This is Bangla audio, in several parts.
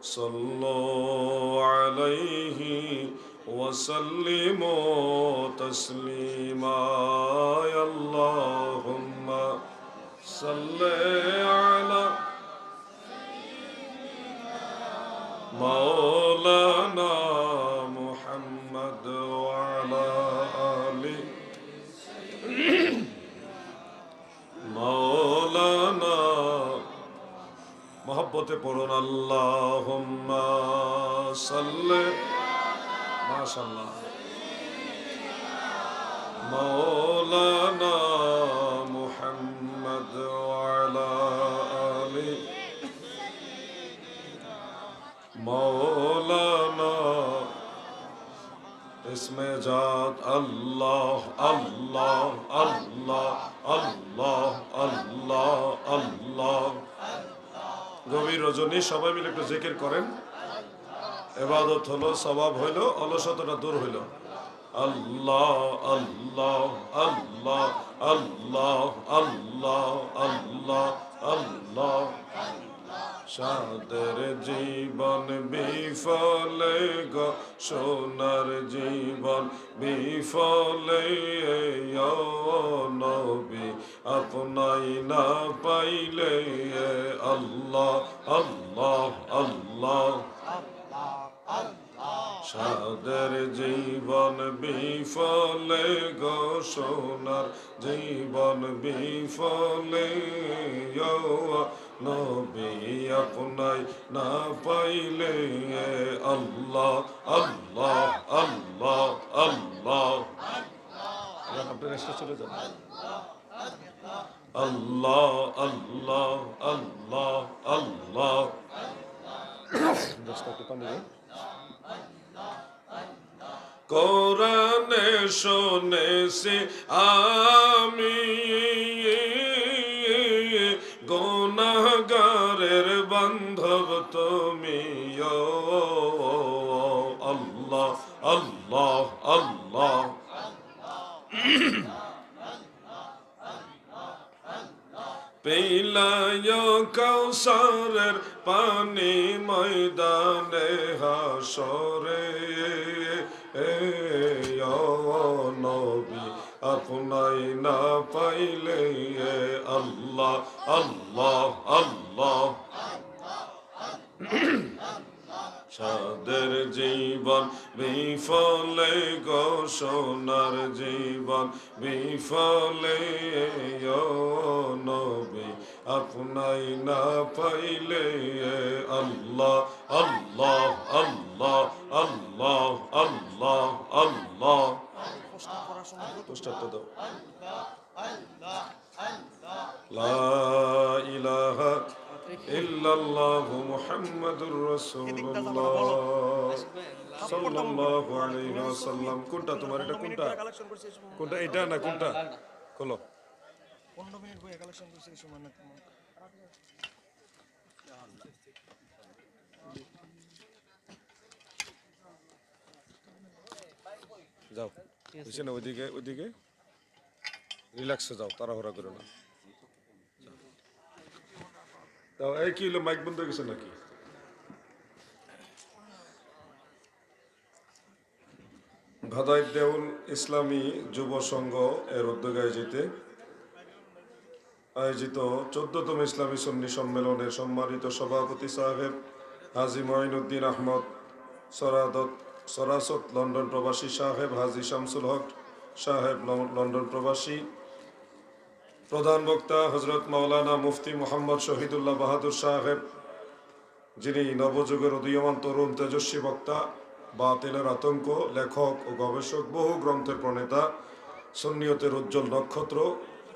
صلوا عليه وسلموا تسليما يا اللهم صل على مولانا محمد وعلى آله مولانا मोहब्बते पढ़ुन अल्लाहुम्मा सल्ले माशाअल्लाह मौलाना मुहम्मद वाला आली मौलाना इसमें जात अल्लाह अल्लाह अल्लाह अल्लाह अल्लाह अल्लाह গভীর রজনী সবাই মিলে একটু জিকির করেন ইবাদত হলো সওয়াব হইলো অলসতাটা দূর হইলো আল্লাহ আল্লাহ আল্লাহ আল্লাহ আল্লাহ আল্লাহ আল্লাহ সাদের জীবন বিফলে গো সোনার জীবন বিফলে নবী আপনাই না পাইলে আল্লাহ আল্লাহ আল্লাহ সাদের জীবন বিফলে গো সোনার জীবন বিফলে নবী আপনাই না পাইলে আল্লাহ আল্লাহ আল্লাহ আল্লাহ আপনার এসে চলে যান আল্লাহ আল্লাহ আল্লাহ আল্লাহ দশটা পানি কোরআনে শুনেছি আমি গুনাহগারের বান্ধব তুমি আল্লাহ আল্লাহ আল্লাহ পিলায় কাউসারের পানি ময়দানে হাসরে নবী আপনাই না পাইলে আল্লাহ আল্লাহ আল্লাহ সাদের জীবন বিফলে গো সোনার জীবন বিফলে নবী আপনাই না পাইলে আল্লাহ আল্লাহ আল্লাহ আল্লাহ আল্লাহ আল্লাহ পোস্টারটা দাও লা ইলাহা ইল্লাল্লাহু মুহাম্মাদুর রাসূলুল্লাহ সাল্লাল্লাহু আলাইহি ওয়াসাল্লাম কোনটা তোমার এটা কোনটা কোনটা এটা না কোনটা খোলো 15 মিনিট বই কালেকশন করছে এই সময় না যাও বুঝছেন ওইদিকে ওইদিকে রিল্যাক্সে যাও তাড়াহুড়া করো না তাও এই কি হলো মাইক বন্ধ হয়ে গেছে নাকি ভাদাইত দেউল ইসলামী যুব সংঘ এর উদ্যোগে আয়োজিত 14তম ইসলামী সুন্নি সম্মেলনের সম্মানিত সভাপতি সাহেব হাজী মঈনুদ্দিন আহমদ সরাসত লন্ডন প্রবাসী সাহেব হাজী শামসুল হক সাহেব লন্ডন প্রবাসী প্রধান বক্তা হযরত মাওলানা মুফতি মোহাম্মদ শহীদুল্লাহ বাহাদুর সাহেব যিনি নবযুগের উদীয়মান তরুণ তেজস্বী বক্তা বাতিলের আতঙ্ক লেখক ও গবেষক বহু গ্রন্থের প্রণেতা সুন্নিয়তের উজ্জ্বল নক্ষত্র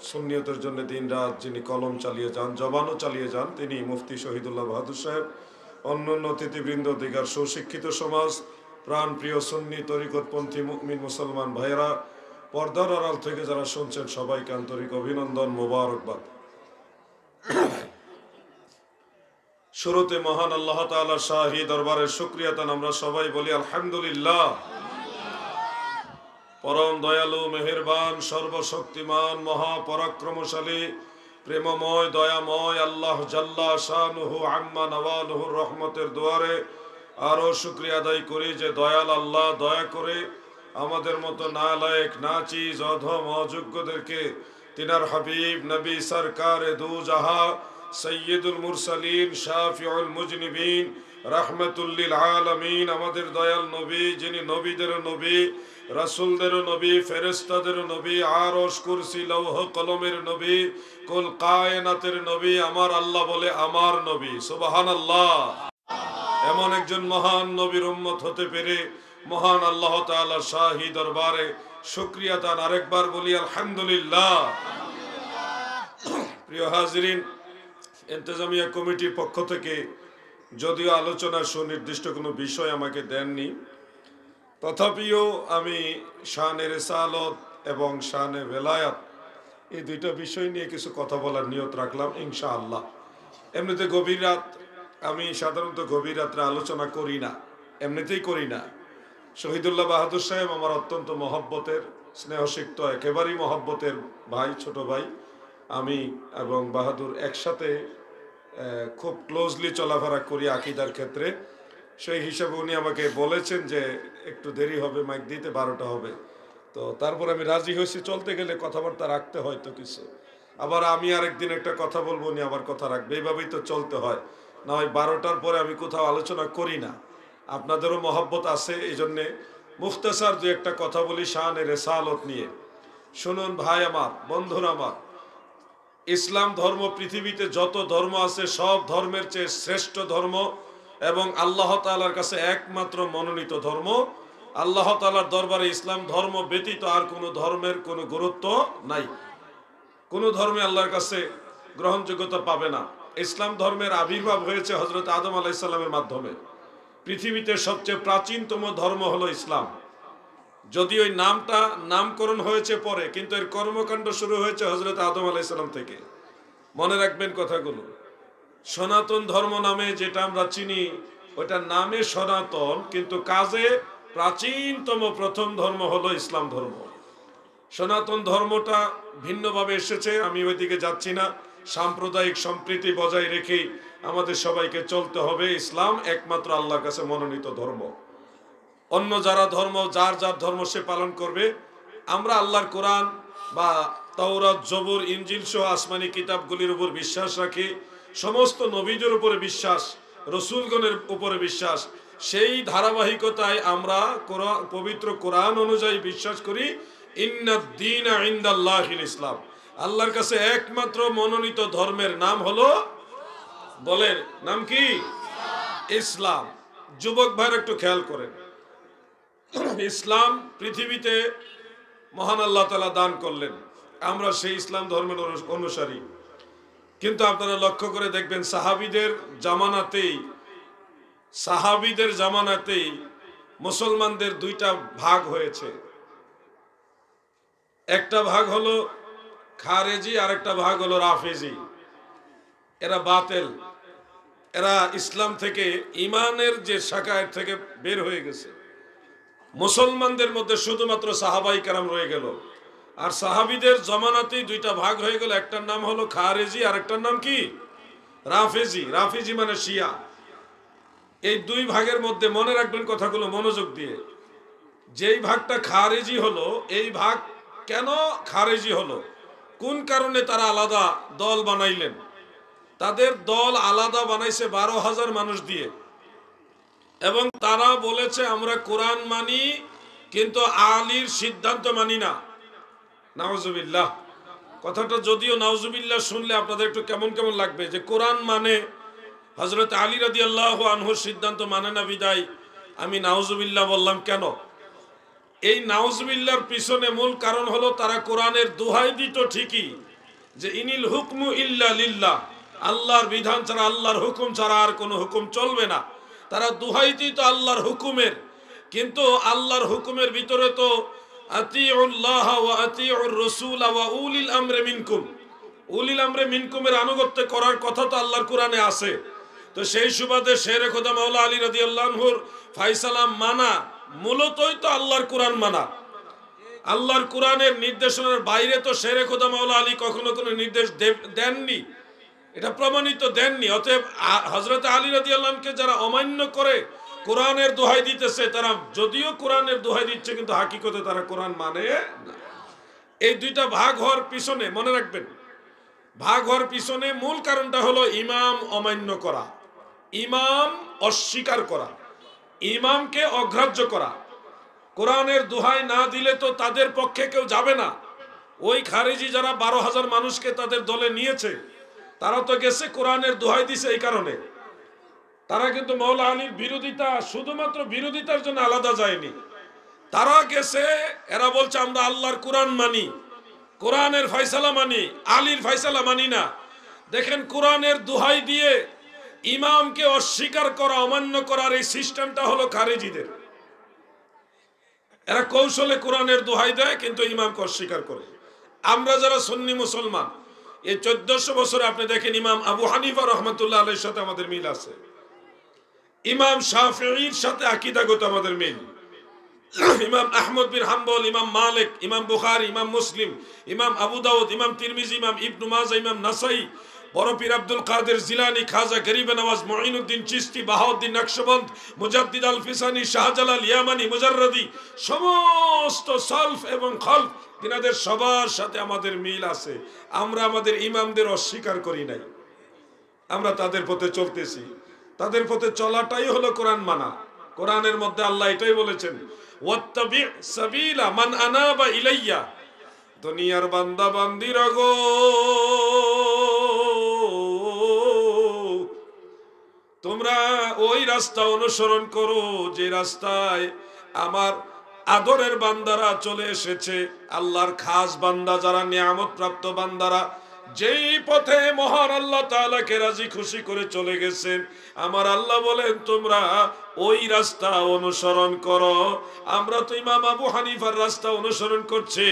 সুন্নিয়তের জন্য দিনরাত যিনি কলম চালিয়ে যান জবানও চালিয়ে যান তিনি মুফতি শহীদুল্লাহ বাহাদুর সাহেব অন্যান্য অতিথিবৃন্দ দিগার সুশিক্ষিত সমাজ প্রাণপ্রিয় সুন্নি তরিকতপন্থী মুমিন মুসলমান ভাইয়েরা পর্দার আড়াল থেকে যারা শুনছেন সবাইকে আন্তরিক অভিনন্দন মোবারকবাদ শুরুতে মহান আল্লাহ তাআলার শাহী দরবারের শুকরিয়াতান আমরা সবাই বলি আলহামদুলিল্লাহ পরম দয়ালু মেহেরবান সর্বশক্তিমান মহাপরাক্রমশালী প্রেমময় দয়াময় আল্লাহ জাল্লা শানুহু আম্মা নওয়ালুহুর রহমতের দুয়ারে আরও শুকরিয়া আদায় করি যে দয়াল আল্লাহ দয়া করে আমাদের মতো নালায়েক নাচিজ অধম অযোগ্যদেরকে তিনার হাবিব নবী সরকারে দু জাহা সৈয়দুল মুরসালিন শাফিউল মুজনিবিন রাহমাতুল্লিল আলামিন আমাদের দয়াল নবী যিনি নবীদের নবী রাসূলদের নবী ফেরেশতাদের নবী আরশ কুরসি লৌহ কলমের নবী কুল কায়নাতের নবী আমার আল্লাহ বলে আমার নবী সুবহানাল্লাহ। এমন একজন মহান নবীর উম্মত হতে পেরে মহান আল্লাহ তাআলার শাহী দরবারে শুকরিয়া তান আরেকবার বলি আলহামদুলিল্লাহ। প্রিয় হাজিরিন, ইন্তেজামিয়া কমিটির পক্ষ থেকে যদিও আলোচনা সুনির্দিষ্ট কোনো বিষয় আমাকে দেননি, তথাপিও আমি শানে রিসালত এবং শানে ভেলায়াত এই দুইটা বিষয় নিয়ে কিছু কথা বলার নিয়ত রাখলাম ইনশাআল্লাহ। এমনিতে গভীর রাত আমি সাধারণত গভীর রাত্রে আলোচনা করি না, এমনিতেই করি না। শহীদুল্লাহ বাহাদুর সাহেব আমার অত্যন্ত মহব্বতের স্নেহসিক্ত একেবারেই মহব্বতের ভাই, ছোট ভাই। আমি এবং বাহাদুর একসাথে খুব ক্লোজলি চলাফেরা করি আকীদার ক্ষেত্রে। সেই হিসাবে উনি আমাকে বলেছেন যে একটু দেরি হবে, মাইক দিতে 12টা হবে। তো তারপর আমি রাজি হয়েছি, চলতে গেলে কথাবার্তা রাখতে হয় তো কিছু। আবার আমি আরেকদিন একটা কথা বলবো, উনি আবার কথা রাখবে, এইভাবেই তো চলতে হয়। না হয় 12টার পরে আমি কোথাও আলোচনা করি না। আপনাদেরও মহব্বত আছে, এই জন্যে মুখতাসার দু একটা কথা বলি শানে রিসালত নিয়ে। শুনুন ভাই আমার, বন্ধুরা আমার, ইসলাম ধর্ম পৃথিবীতে যত ধর্ম আছে সব ধর্মের চেয়ে শ্রেষ্ঠ ধর্ম এবং আল্লাহ তাআলার কাছে একমাত্র মনোনীত ধর্ম। আল্লাহ তাআলার দরবারে ইসলাম ধর্ম ব্যতীত আর কোনো ধর্মের কোনো গুরুত্ব নাই। কোনো ধর্মে আল্লাহর কাছে গ্রহণযোগ্যতা পাবে না। ইসলাম ধর্মের আবির্ভাব হয়েছে হযরত আদম আলাইহিস সালামের মাধ্যমে। পৃথিবীতে সবচেয়ে প্রাচীনতম ধর্ম হলো ইসলাম। যদি ওই নামটা নামকরণ হয়েছে পরে, কিন্তু এর কর্মকাণ্ড শুরু হয়েছে হযরত আদম আলাইহিস সালাম থেকে। মনে রাখবেন কথাগুলো। সনাতন ধর্ম নামে যেটা আমরা চিনি ওটা নামে সনাতন, কিন্তু কাজে প্রাচীনতম প্রথম ধর্ম হলো ইসলাম ধর্ম। সনাতন ধর্মটা ভিন্নভাবে এসেছে, আমি ওইদিকে যাচ্ছি না। সাম্প্রদায়িক সম্প্রীতি বজায় রেখেই আমাদের সবাইকে চলতে হবে। ইসলাম একমাত্র আল্লাহর কাছে মনোনীত ধর্ম। অন্য যারা ধর্ম, যার যার ধর্ম সে পালন করবে। আমরা আল্লাহর কোরআন বা তাওরাত, জবুর, ইনজিল সহ আসমানি কিতাবগুলির উপর বিশ্বাস রাখি। সমস্ত নবীদের উপরে বিশ্বাস, রসুলগণের উপরে বিশ্বাস। সেই ধারাবাহিকতায় আমরা পবিত্র কোরআন অনুযায়ী বিশ্বাস করি ইন্নাদ-দীনা ইনদাল্লাহিল ইসলাম। আল্লাহর কাছে একমাত্র মনোনীত ধর্মের নাম হলো, বলেন নাম কি? ইসলাম। যুবক ভাইরা একটু খেয়াল করেন, ইসলাম পৃথিবীতে মহান আল্লাহ তাআলা দান করলেন, আমরা সেই ইসলাম ধর্মের অনুসারী। কিন্তু আপনারা লক্ষ্য করে দেখবেন সাহাবীদের জামানাতেই মুসলমানদের দুইটা ভাগ হয়েছে। একটা ভাগ হলো খারেজি আর একটা ভাগ হলো রাফেজি। এরা বাতিল, এরা ইসলাম থেকে, ইমানের যে শাখা এর থেকে বের হয়ে গেছে। মুসলমানদের মধ্যে শুধুমাত্র সাহাবাই কেরাম রয়ে গেল। আর সাহাবীদের জামানাতেই দুইটা ভাগ হয়ে গেল, একটার নাম হলো খারেজি আর একটার নাম কি? রাফেজি। রাফেজি মানে শিয়া। এই দুই ভাগের মধ্যে মনে রাখবেন কথাগুলো মনোযোগ দিয়ে। যেই ভাগটা খারেজি হলো, এই ভাগ কেন খারেজি হলো, কোন কারণে তারা আলাদা দল বানাইলেন? তাদের দল আলাদা বানাইছে 12,000 মানুষ দিয়ে, এবং তারা বলেছে আমরা কোরআন মানি কিন্তু আলীর সিদ্ধান্ত মানি না। নাউজুবিল্লাহ। কথাটা যদিও নাউজুবিল্লাহ শুনলে আপনাদের একটু কেমন কেমন লাগবে, যে কোরআন মানে হযরত আলী রাদিয়াল্লাহু আনহুর সিদ্ধান্ত মানে না, বিদায় আমি নাউজুবিল্লাহ বললাম কেন? এই নাউজুবিল্লাহর পিছনে মূল কারণ হলো তারা কোরআনের দোহাই দিত ঠিকই, যে ইনিল হুকমু ইল্লা লিল্লাহ, আল্লাহর বিধান ছাড়া, আল্লাহর হুকুম ছাড়া আর কোনো হুকুম চলবে না। তারা দোহাই দিত আল্লাহর হুকুমের, কিন্তু আল্লাহর হুকুমের ভিতরে তো আতিউল্লাহ ওয়া আতিউর রাসূল ওয়া উলিল আমরি মিনকুম, উলিল আমরি মিনকুমের আনুগত্য করার কথা তো আল্লাহর কোরআনে আছে। তো সেই সুবাদে শেরে খোদা মাওলা আলী রাদিয়াল্লাহু আনহুর ফায়সালা মানা মূলতই তো আল্লাহর কোরআন মানা। আল্লাহর কোরআনের নির্দেশনার বাইরে তো শেরে খোদা মাওলা আলী কখনো কোনো নির্দেশ দেননি, এটা প্রমাণিত দেননি। অতএব হযরত আলী রাদিয়াল্লাহু আনহুকে যারা অমান্য করে কোরআনের দোহাই দিতেছে, তারা যদিও কোরআনের দোহাই দিচ্ছে কিন্তু হাকিকতে তারা কোরআন মানে না। এই দুইটা ভাগ হওয়ার পিছনে মনে রাখবেন, ভাগ হওয়ার পিছনে মূল কারণটা হলো ইমাম অমান্য করা, ইমাম অস্বীকার করা, ইমামকে অগ্রাহ্য করা। কোরআনের দোহাই না দিলে তো তাদের পক্ষে কেউ যাবে না। ওই খারেজি যারা 12,000 মানুষকে তাদের দলে নিয়েছে, তারা তো গেছে কোরআনের দোহাই দিছে এই কারণে। তারা কিন্তু মাওলা আলীর বিরোধিতা শুধুমাত্র বিরোধিতার জন্য আলাদা যায়নি, তারা গেছে, এরা বলছে আমরা আল্লাহর কোরআন মানি, কোরআনের ফয়সালা মানি, আলীর ফয়সালা মানি না। দেখেন, কোরআনের দোহাই দিয়ে ইমামকে অস্বীকার করা, অমান্য করার এই সিস্টেমটা হলো খারেজিদের। এরা কৌশলে কোরআনের দোহাই দেয় কিন্তু ইমামকে অস্বীকার করে। আমরা যারা সুন্নি মুসলমান, এই 1400 বছরে আপনি দেখেন ইমাম আবু হানিফা রহমাতুল্লাহ আলাইহির সাথে আমাদের মিল আছে, ইমাম শাফিঈর সাথে আকীদাগত আমাদের মিল, ইমাম আহমদ বিন হাম্বল, ইমাম মালিক, ইমাম বুখারী, ইমাম মুসলিম, ইমাম আবু দাউদ, ইমাম তিরমিজি, ইমাম ইবনে মাজাহ, ইমাম নাসাই, বড় পীর আব্দুল কাদের জিলানী, খাজা গরিবে নওয়াজ, মুঈনুদ্দিন চিশতি, বাহাউদ্দিন নকশবন্দ, মুজাদ্দিদ আল ফিসানি, শাহজালাল ইয়ামানি, মুজাররদি, সমস্ত সালফ এবং খালফ তিনাদের সবার সাথে আমাদের মিল আছে। আমরা আমাদের ইমামদের অস্বীকার করি নাই, আমরা তাদের পথে চলতেছি। তাদের পথে চলাটাই হলো কোরআন মানা। কোরআনের মধ্যে আল্লাহ এটাই বলেছেন, ওয়াত্তাবি সাবিলা মান আনাবা ইলাইয়া। দুনিয়ার বান্দা বান্দিরা গো, তোমরা ওই রাস্তা অনুসরণ করো যে রাস্তায় আমার আদরের বান্দারা চলে এসেছে, আল্লাহর খাস বান্দা যারা, নিয়ামত প্রাপ্ত বান্দারা যেই পথে মহান আল্লাহ তাআলাকে রাজি খুশি করে চলে গেছেন, আমার আল্লাহ বলেন তোমরা ওই রাস্তা অনুসরণ করো। আমরা তো ইমাম আবু হানিফার রাস্তা অনুসরণ করছি,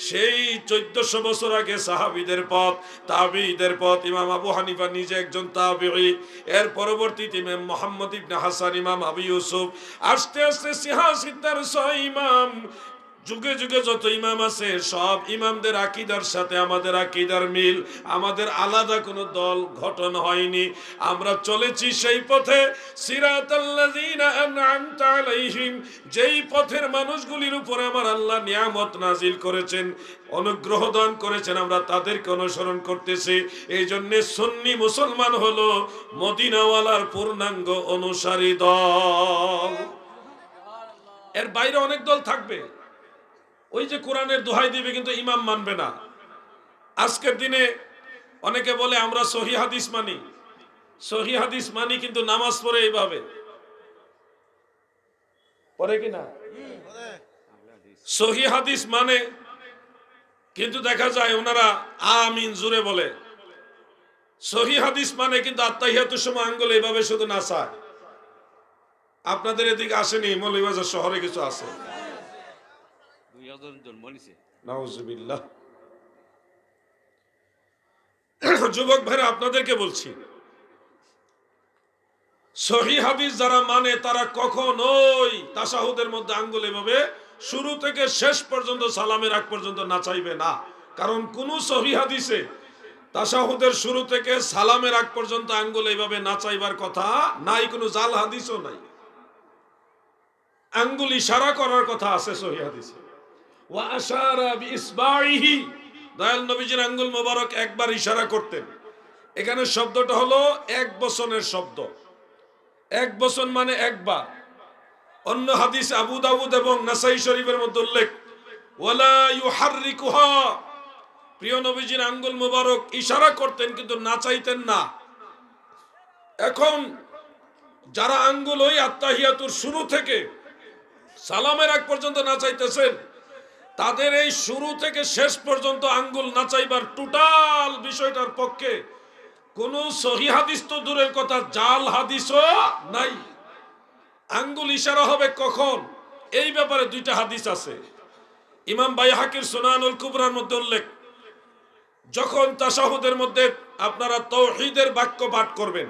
সেই 1400 বছর আগে সাহাবীদের পথ, তাবিঈদের পথ। ইমাম আবু হানিফা নিজে একজন তাবিঈ, এর পরবর্তীতে ইমাম মুহাম্মদ ইবনে হাসান, ইমাম আবু ইউসুফ, আস্তে আস্তে সিহাসিদ্দার ইমাম, যুগে যুগে যত ইমাম আছে সব ইমামদের আকীদার সাথে আমাদের আকীদার মিল, আমাদের আলাদা কোনো দল গঠন হয়নি। আমরা চলেছি সেই পথে, সিরাতাল্লাযীনা আন'আমতা আলাইহিম, যেই পথের মানুষগুলির উপরে আমার আল্লাহ নিয়ামত নাজিল করেছেন, অনুগ্রহ দান করেছেন, আমরা তাদেরকে অনুসরণ করতেছি। এই জন্য সুন্নি মুসলমান হলো মদিনাওয়ালার পূর্ণাঙ্গ অনুসারী দল। এর বাইরে অনেক দল থাকবে, ওই যে কোরআনের দোহাই দিবে কিন্তু ইমাম মানবে না। আজকের দিনে অনেকে বলে আমরা সহিহ হাদিস মানি, সহিহ হাদিস মানি, কিন্তু নামাজ পড়ে এইভাবে পড়ে কিনা, সহিহ হাদিস মানে, কিন্তু দেখা যায় ওনারা আমিন জুড়ে বলে। সহিহ হাদিস মানে কিন্তু আত্তাহিয়াতুর সময় আঙ্গুল এইভাবে শুধু নাচায়। আপনাদের এদিকে আসেনি? মৌলভীবাজার শহরে কিছু আছে। নাউজুবিল্লাহ। যুবক ভাইরা আপনাদেরকে বলছি, সহিহ হাদিস যারা মানে তারা কখনোই তাশাহুদের মধ্যে আঙ্গুল এভাবে শুরু থেকে শেষ পর্যন্ত সালামের আগ পর্যন্ত নাচাইবে না। কারণ কোন সহিহ হাদিসে তাশাহুদের শুরু থেকে সালামের আগ পর্যন্ত আঙ্গুল এইভাবে নাচাইবার কথা নাই, কোনো জাল হাদিসও নাই। আঙ্গুল ইশারা করার কথা আছে সহিহ হাদিসে। ওয়া আশারা বিইসবাইহি, দয়াল নবীজির আঙ্গুল মোবারক একবার ইশারা করতেন। এখানে শব্দটা হলো এক বচনের শব্দ, এক বচন মানে একবার। অন্য হাদিস আবু দাউদ এবং নাসাই শরীফের মধ্যে উল্লেখ, ওয়ালা ইউহাররিকুহা, প্রিয় নবীজির আঙ্গুল মোবারক ইশারা করতেন কিন্তু নাচাইতেন না। এখন যারা আঙ্গুল ওই আত্তাহিয়াতুর শুরু থেকে সালামের আগ পর্যন্ত নাচাইতেছেন, তাদের এই শুরু থেকে শেষ পর্যন্ত আঙ্গুল নাচাইবার টোটাল বিষয়টার পক্ষে কোন সহিহ হাদিস তো দূরের কথা, জাল হাদিসও নাই। আঙ্গুল ইশারা হবে কখন, এই ব্যাপারে দুইটা হাদিস আছে। ইমাম বাইহাকির সুনানুল কুবরার মধ্যে উল্লেখ, যখন তাশাহুদের মধ্যে আপনারা তাওহীদের বাক্য পাঠ করবেন,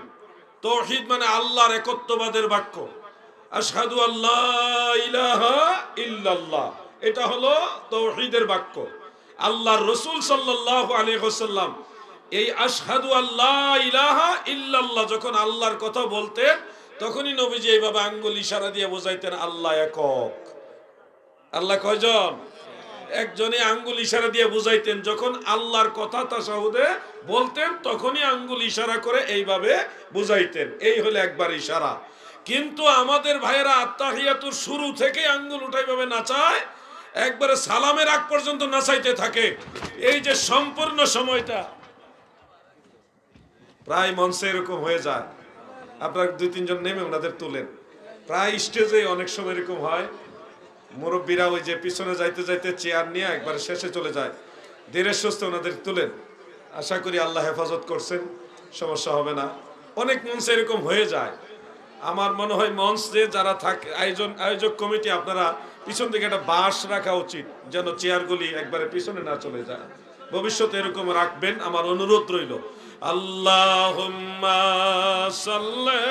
তাওহীদ মানে আল্লাহর একত্ববাদের বাক্য, আশহাদু আল্লা ইলাহা ইল্লাল্লাহ, এটা হলো তাওহীদের বাক্য। আল্লাহর রাসূল সাল্লাল্লাহু আলাইহি ওয়াসাল্লাম এই আশহাদু আল্লা ইলাহা ইল্লাল্লাহ যখন আল্লাহর কথা বলতেন, তখনই নবীজি এইভাবে আঙ্গুল ইশারা দিয়ে বোঝাইতেন আল্লাহ একক। আল্লাহ কয়জন? একজনই আঙ্গুল ইশারা দিয়ে বুঝাইতেন। যখন আল্লাহর কথা তাশাহুদে বলতেন, তখনই আঙ্গুল ইশারা করে এইভাবে বুঝাইতেন। এই হলো একবার ইশারা। কিন্তু আমাদের ভাইয়েরা আত্তাহিয়াতুর শুরু থেকে আঙ্গুল উঠাইভাবে নাচায়, একবারে সালামের আগ পর্যন্ত নাচাইতে থাকে। এই যে সম্পূর্ণ সময়টা প্রায় মঞ্চে এরকম হয়ে যায়। আপনার 2-3 জন নেমে ওনাদের তুলেন। প্রায় স্টেজে অনেক সময় এরকম হয়, মুরব্বীরা ওই যে পিছনে যাইতে যাইতে চেয়ার নিয়ে একবার শেষে চলে যায়। ধীরে সুস্থে ওনাদের তুলেন। আশা করি আল্লাহ হেফাজত করছেন, সমস্যা হবে না। অনেক মঞ্চে এরকম হয়ে যায়। আমার মনে হয় মঞ্চে যারা থাকে, আয়োজক কমিটি, আপনারা পিছন দিকে একটা বাঁশ রাখা উচিত, যেন চেয়ারগুলি একবারে পিছনে না চলে যায়। ভবিষ্যতে এরকম রাখবেন, আমার অনুরোধ রইল। আল্লাহুম্মা সাল্লি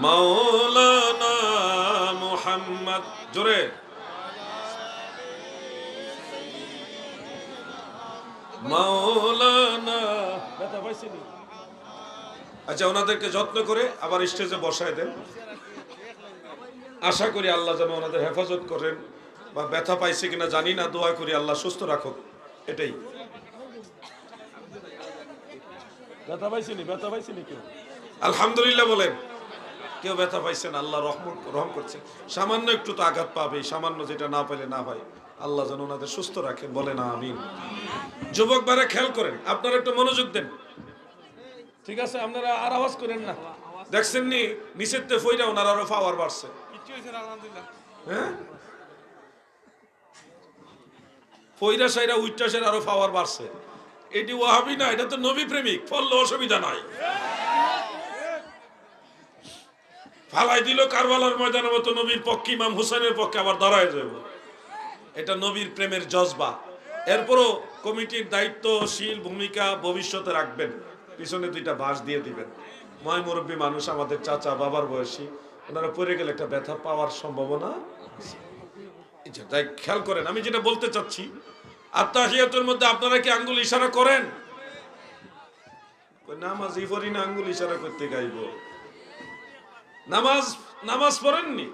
মাওলানা মুহাম্মদ, জোরে মাওলানা। ব্যথা পাইছিনি? আচ্ছা, ওনাদেরকে যত্ন করে আবার স্টেজে বসায় দেন। আশা করি আল্লাহ যেন ওনাদের হেফাজত করেন, বা ব্যথা পাইছে কিনা জানি না, দোয়া করি আল্লাহ সুস্থ রাখুক। এটাই। ব্যথা পাইছিনি? ব্যথা পাইছিনি কেউ? আলহামদুলিল্লাহ বলেন। কেউ ব্যথা পাইছেন? আল্লাহ রহম করছেন। সামান্য একটু তো আঘাত পাবে, সামান্য, যেটা না পেলে না হয়। আল্লাহ যেন ওনাদের সুস্থ রাখেন, বলে না আমিন। যুবক ভাইরা খেয়াল করেন, আপনারা একটু মনোযোগ দেন, ঠিক আছে? আপনারা আর আওয়াজ করেন না। দেখছেন নি নিচের তে ফইরা ওনার আরো পাওয়ার বাড়ছে। হ্যাঁ, ফইরা সাইরা উইটাসের আরো পাওয়ার বাড়ছে। এটি ওয়াহাবি না, এটা তো নবী প্রেমিক, ফললে অসুবিধা নাই। ফালাই দিল কারবালার ময়দানের মতো নবীর পক্ষে, ইমাম হুসাইনের পক্ষে আবার দাঁড়ায় যাব। এটা নবীর প্রেমের জজবা। এরপরও কমিটির দায়িত্বশীল ভূমিকা ভবিষ্যতে রাখবেন। পিছনে 2টা বাঁশ দিয়ে দিবেন। ময় মুরব্বী মানুষ, আমাদের চাচা বাবার বয়সী, ওনারা পড়ে গেলে একটা ব্যথা পাওয়ার সম্ভাবনা আছে। তাই খেয়াল করেন, আমি যেটা বলতে চাচ্ছি, আত্তাহিয়াতুর মধ্যে আপনারা কি আঙ্গুল ইশারা করেন? নামাজই পড়ি না, আঙ্গুল ইশারা করতে গাইব? নামাজ পড়েননি?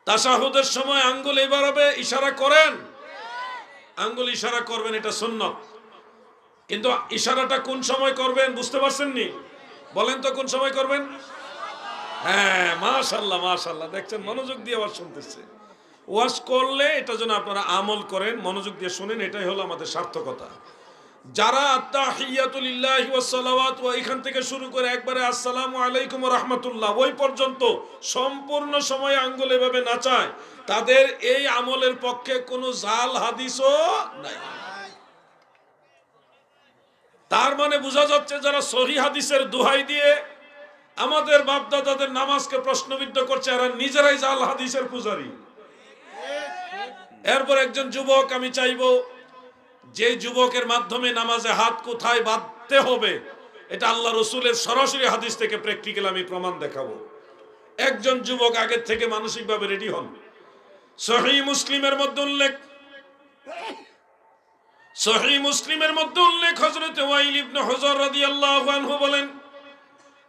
তাশাহুদের সময় আঙ্গুল এইভাবে ইশারা করেন। আঙ্গুল ইশারা করবেন, এটা সুন্নাত। কিন্তু ইশারাটা কোন সময় করবেন বুঝতে পারছেন নি? বলেন তো কোন সময় করবেন? হ্যাঁ, মাশাআল্লাহ মাশাআল্লাহ, দেখছেন মনোযোগ দিয়ে আওয়াজ শুনতেছে। ওয়াজ করলে এটা যেন আপনারা আমল করেন, মনোযোগ দিয়ে শুনেন, এটাই হলো আমাদের সার্থকতা। যারা আত্তাহিয়াতু লিল্লাহি ওয়াস সালাওয়াত ওয়া এখান থেকে শুরু করে একবারে আসসালামু আলাইকুম ওয়া রাহমাতুল্লাহ ওই পর্যন্ত সম্পূর্ণ সময় আঙ্গুল এভাবে নাচায়, তাদের এই আমলের পক্ষে কোনো জাল হাদিসও নাই। তার মানে বোঝা যাচ্ছে, যারা সহিহ হাদিসের দোহাই দিয়ে আমাদের বাপদাদাদের নামাজকে প্রশ্নবিদ্ধ করছে, এরা নিজেরাই জাল হাদিসের পূজারী। এরপর একজন যুবক, আমি চাইবো যে যুবকের মাধ্যমে নামাজে হাত কোথায় বাঁধতে হবে, এটা আল্লাহ রসুলের সরাসরি হাদিস থেকে প্র্যাকটিক্যাল আমি প্রমাণ দেখাবো। একজন যুবক আগের থেকে মানসিকভাবে রেডি হন। সহিহ মুসলিমের মধ্যে উল্লেখ, সহিহ মুসলিমের মধ্যে উল্লেখ, হযরত ওয়াইল ইবনে হুজর রাদিয়াল্লাহু আনহু বলেন,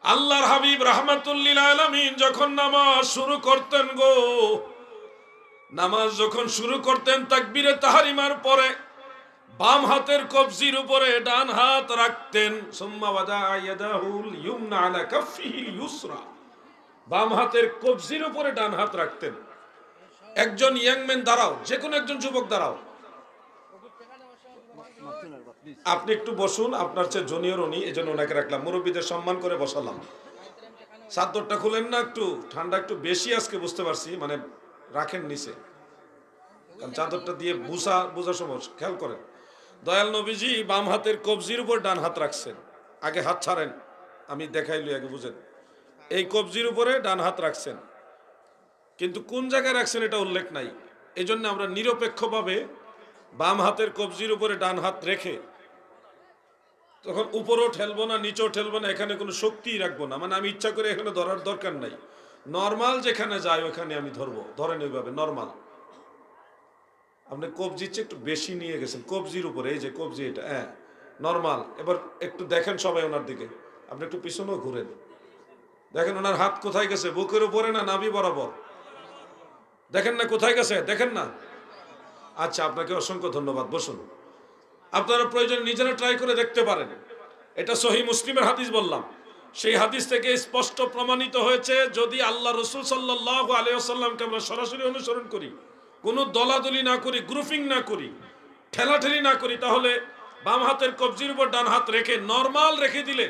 আল্লাহর হাবিব রাহমাতুল লিল আলামিন যখন নামাজ শুরু করতেন গো, নামাজ যখন শুরু করতেন, তাকবীরে তাহরিমার পরে বাম হাতের কবজির উপরে ডান হাত রাখতেন। সুম্মা ওয়াদা ইয়াদাহুল ইউমনা আলা কাফিহিল ইউসরা, বাম হাতের কবজির উপরে ডান হাত রাখতেন। একজন ইয়াংম্যান দাঁড়াও, যে কোনো একজন যুবক দাঁড়াও, আপনি একটু বসুন, আপনার চেয়ে জুনিয়র উনি, এজন্য ওনাকে রাখলাম, মুরব্বীদের সম্মান করে বসালাম। চাদরটা খুলেন না, একটু ঠান্ডা একটু বেশি আজকে, বুঝতে পারছি, মানে রাখেন নিচে, কারণ চাদরটা দিয়ে বোঝা সমস্যা। খেয়াল করেন, দয়াল নবীজি বাম হাতের কবজির উপর ডান হাত রাখছেন। আগে হাত ছাড়েন, আমি দেখাইলি, আগে বুঝেন। এই কবজির উপরে ডান হাত রাখছেন, কিন্তু কোন জায়গায় রাখছেন এটা উল্লেখ নাই। এই জন্য আমরা নিরপেক্ষভাবে বাম হাতের কবজির উপরে ডান হাত রেখে, তখন উপরও ঠেলবো না, নিচেও ঠেলবো না, এখানে কোনো শক্তিই রাখবো না। মানে আমি ইচ্ছা করে এখানে ধরার দরকার নাই, নরমাল যেখানে যায় ওখানে আমি ধরবো, ধরেন ওইভাবে নরমাল। আপনি কবজির চেয়ে একটু বেশি নিয়ে গেছেন, কবজির উপরে, এই যে কবজি এটা, হ্যাঁ নরমাল। এবার একটু দেখেন সবাই ওনার দিকে, আপনি একটু পিছনেও ঘুরেন, দেখেন ওনার হাত কোথায় গেছে, বুকের উপরে না নাভি বরাবর? দেখেন না কোথায় গেছে, দেখেন না? আচ্ছা, আপনাকে অসংখ্য ধন্যবাদ, বসুন। আপনারা প্রয়োজন নিজেরা ট্রাই করে দেখতে পারেন। এটা সহিহ মুসলিমের হাদিস বললাম। সেই হাদিস থেকে স্পষ্ট প্রমাণিত হয়েছে, যদি আল্লাহ রসুল সাল্লাল্লাহু আলাইহি ওয়াসাল্লামকে আমরা সরাসরি অনুসরণ করি, কোনো দলাদলি না করি, গ্রুপিং না করি, ঠেলাঠেলি না করি, তাহলে বাম হাতের কবজির উপর ডান হাত রেখে নরমাল রেখে দিলে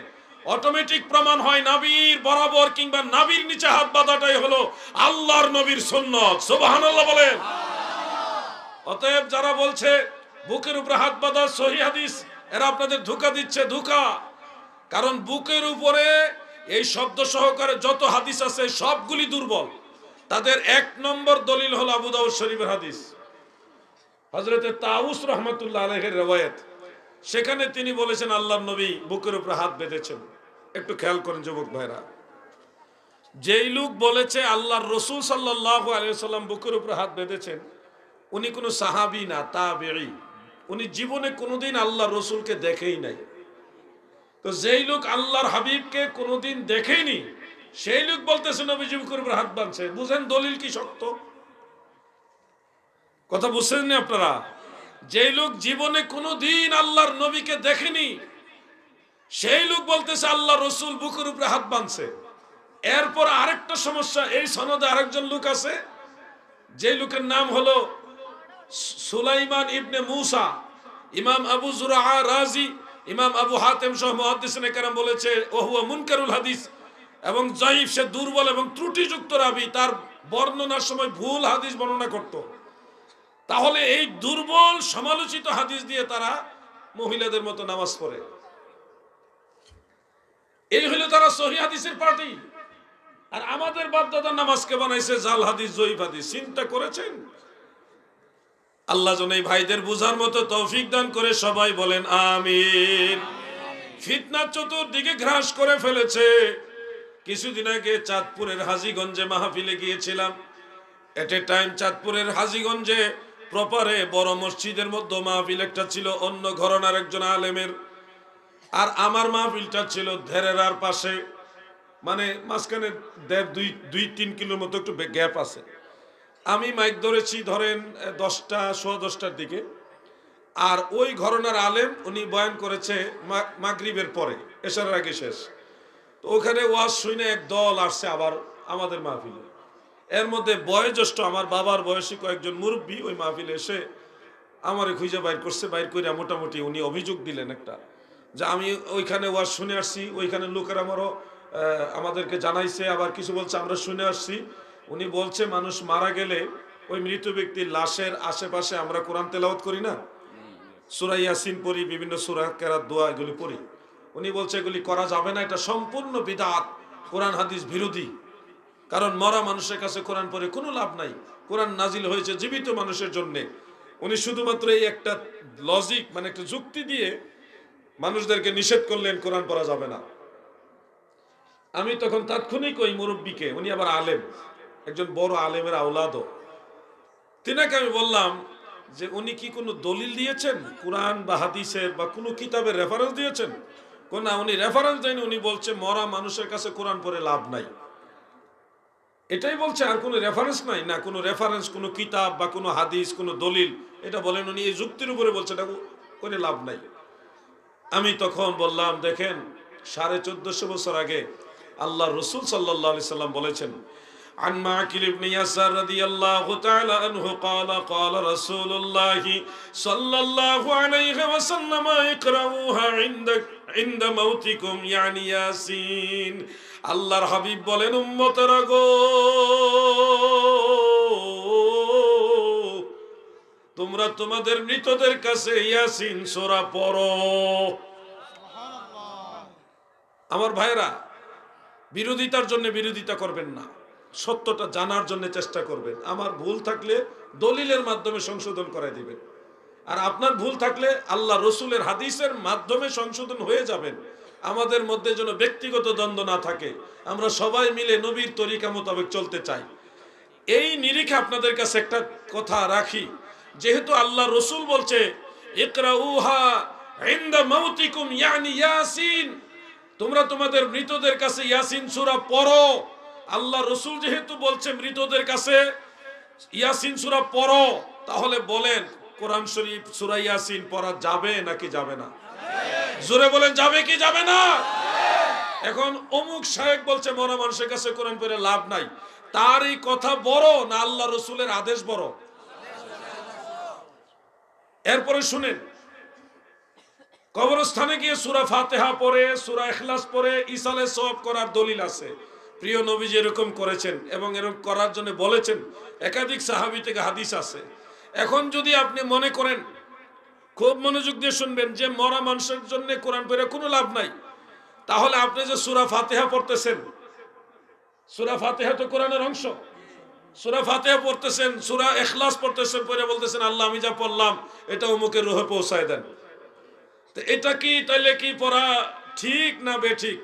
অটোমেটিক প্রমাণ হয় নাভির বরাবর কিংবা নাভির নিচে হাত বাঁধাটাই হলো আল্লাহর নবীর সুন্নাত। সুবহানাল্লাহ বলেন। অতএব যারা বলছে বুকের উপরে হাত বাঁধা সহিহ হাদিস, এরা আপনাদের ধোঁকা দিচ্ছে, ধোঁকা। কারণ বুকের উপরে এই শব্দ সহকারে যত হাদিস আছে সবগুলি দুর্বল। তাদের এক নম্বর দলিল হলো আবু দাউদ শরীফের হাদিস, হযরতে তাউস রাহমাতুল্লাহ আলাইহির riwayat। সেখানে তিনি বলেছেন আল্লাহর নবী বুকের উপরে হাত বেঁধেছেন। একটু খেয়াল করেন যুবক ভাইরা, যেই লোক বলেছে আল্লাহর রাসূল সাল্লাল্লাহু আলাইহি ওয়াসাল্লাম বুকের উপরে হাত বেঁধেছেন, উনি কোনো সাহাবী না, তাবেঈ। উনি জীবনে কোনোদিন আল্লাহর রাসূলকে দেখেই নাই। তো যেই লোক আল্লাহর হাবিবকে কোনোদিন দেখেনি, সেই লোক বলতেছে নবীজি বুকের উপর হাত বাঁধছে। বুঝেন দলিল কি শক্ত? কথা বুঝছেন না আপনারা? যেই লোক জীবনে কোনোদিন আল্লাহর নবীকে দেখেনি, সেই লোক বলতেছে আল্লাহ রসুল বুকের উপরে হাত বাঁধছে। এরপর আরেকটা সমস্যা, এই সনদে আরেকজন লোক আছে, যে লোকের নাম হলো সুলাইমান ইবনে মুসা। ইমাম আবু যুরআ রাজি, ইমাম আবু হাতেম সহ মুহাদ্দিসিনে কেরাম বলেছে ওহুয়া মুনকারুল হাদিস, এবং যায়িফ, সে দুর্বল এবং ত্রুটিযুক্ত রাবী। তার বর্ণনার সময় ভুল হাদিস বর্ণনা করত। তাহলে এই দুর্বল সমালোচিত হাদিস দিয়ে তারা মহিলাদের মতো নামাজ পড়ে। এই হলো তারা সহিহ হাদিসের পার্টি। আর আমাদের বাপদাদা নামাজকে বানাইছে জাল হাদিস, জয়ীফ হাদিস। চিন্তা করেছেন? আল্লাহ যেন এই ভাইদের বুঝার মতো তৌফিক দান করে, সবাই বলেন আমিন। ফিতনা চতুর্দিকে গ্রাস করে ফেলেছে। কিছুদিন আগে চাঁদপুরের হাজীগঞ্জে মাহফিলে গিয়েছিলাম। এট এ টাইম চাঁদপুরের হাজীগঞ্জে প্রপারে বড় মসজিদের মধ্যে মাহফিল একটা ছিল অন্য ঘরানার একজন আলেমের, আর আমার মাহফিলটা ছিল ধেরেরার পাশে, মানে মাঝখানে 2-3 কিলোর মতো একটু গ্যাপ আছে। আমি মাইক ধরেছি ধরেন 10টার দিকে, আর ওই ঘরানার আলেম উনি বয়ান করেছে মাগরিবের পরে, এশারের আগে শেষ। তো ওখানে ওয়াজ শুনে এক দল আসছে আবার আমাদের মাহফিলে। এর মধ্যে বয়োজ্যেষ্ঠ আমার বাবার বয়সী কয়েকজন মুরব্বী ওই মাহফিলে এসে আমারে খুঁজে বাইর করছে। বাইর করে মোটামুটি উনি অভিযোগ দিলেন একটা, যে আমি ওইখানে ওয়াজ শুনে আসছি, ওইখানে লোকের আমাদেরকে জানাইছে, আবার কিছু বলছে আমরা শুনে আসছি। উনি বলছে মানুষ মারা গেলে ওই মৃত ব্যক্তির লাশের আশেপাশে আমরা কোরআন তেলাওয়াত করি না, সূরা ইয়াসিন পড়ি, বিভিন্ন সূরা কেরাত দোয়া এগুলি পড়ি। উনি বলছে এগুলি করা যাবে না, এটা সম্পূর্ণ বিদআত, কোরআন হাদিস বিরোধী। কারণ মরা মানুষের কাছে কোরআন পড়ে কোনো লাভ নাই। কোরআন নাজিল হয়েছে জীবিত মানুষের জন্য। উনি শুধুমাত্র এই একটা লজিক, মানে একটা যুক্তি দিয়ে মানুষদেরকে নিষেধ করলেন কোরআন পড়া যাবে না। আমি তখন তাৎক্ষণিক ওই মুরব্বীকে, উনি আবার আলেম, একজন বড় আলেমের আওলাদও, তিনাকে আমি বললাম যে উনি কি কোনো দলিল দিয়েছেন কোরআন বা হাদিসের বা কোনো কিতাবের রেফারেন্স দিয়েছেন? না, উনি রেফারেন্স দেয়নি। উনি বলছে মরা মানুষের কাছে কোরআন পড়ে লাভ নাই, এটাই বলছে, আর কোনো রেফারেন্স নাই। না কোনো রেফারেন্স, কোনো কিতাব বা কোনো হাদিস, কোনো দলিল, এটা বলেন উনি এই যুক্তির উপরে বলছে, এটা করে লাভ নাই। আমি তখন বললাম দেখেন 1450 বছর আগে আল্লাহ রসুল সাল্লাল্লাহু আলাইহি সাল্লাম বলেছেন, عن معقل بن يسار رضي الله تعالى عنه قال قال رسول الله صلى الله عليه وسلم اقرؤوها عند موتكم يعني ياسين। আল্লাহর হাবিব বলেন উম্মতেরা গো, তোমরা তোমাদের মৃতদের কাছে ইয়াসিন সূরা পড়ো। আমার ভাইরা, বিরোধিতার জন্য বিরোধিতা করবেন না, সত্যটা জানার জন্য চেষ্টা করবেন। আমার ভুল থাকলে দলিলের মাধ্যমে সংশোধন করে দিবেন, আর আপনার ভুল থাকলে আল্লাহ রসুলের হাদিসের মাধ্যমে সংশোধন হয়ে যাবেন। আমাদের মধ্যে যেন ব্যক্তিগত দ্বন্দ্ব না থাকে, আমরা সবাই মিলে নবীর তরিকা মোতাবেক চলতে চাই। এই নিরিখে আপনাদের কাছে একটা কথা রাখি, যেহেতু আল্লাহ রসুল বলছে ইকরাউহা ইনদা মাউতিকুম ইয়ানি ইয়াসিন, তোমরা তোমাদের মৃতদের কাছে ইয়াসিন সূরা পড়ো। আল্লাহ রসুল যেহেতু বলছে মৃতদের কাছে ইয়াসিন সূরা পড়ো, তাহলে বলেন কোরআন শরীফ সূরা ইয়াসিন পড়া যাবে নাকি যাবে না? জোরে বলেন, যাবে কি যাবে না? এখন অমুক শায়েখ বলছে মরা মানুষের কাছে কোরআন পড়ে লাভ নাই, তার এই কথা বড় না আল্লাহ রসুলের আদেশ বড়? এরপরে শুনেন, কবরস্থানে গিয়ে সূরা ফাতিহা পড়ে সূরা ইখলাস পড়ে ইসালে সওয়াব করার দলিল আছে। প্রিয় নবীজি এরকম করেছেন এবং এরকম করার জন্য বলেছেন, একাধিক সাহাবী থেকে হাদিস আছে। এখন যদি আপনি মনে করেন, খুব মনোযোগ দিয়ে শুনবেন, যে মরা মানুষের জন্য কোরআন পড়ে কোনো লাভ নাই, তাহলে আপনি যে সূরা ফাতিহা পড়তেছেন, সূরা ফাতিহা তো কোরআনের অংশ, সূরা ফাতিহা পড়তেছেন, সূরা ইখলাস পড়তেছেন, পড়ে বলতেছেন আল্লাহ আমি যা পড়লাম এটা অমুকের রূহে পৌঁছায় দেন, তো এটা কি তাইলে কি পড়া ঠিক না বেঠিক?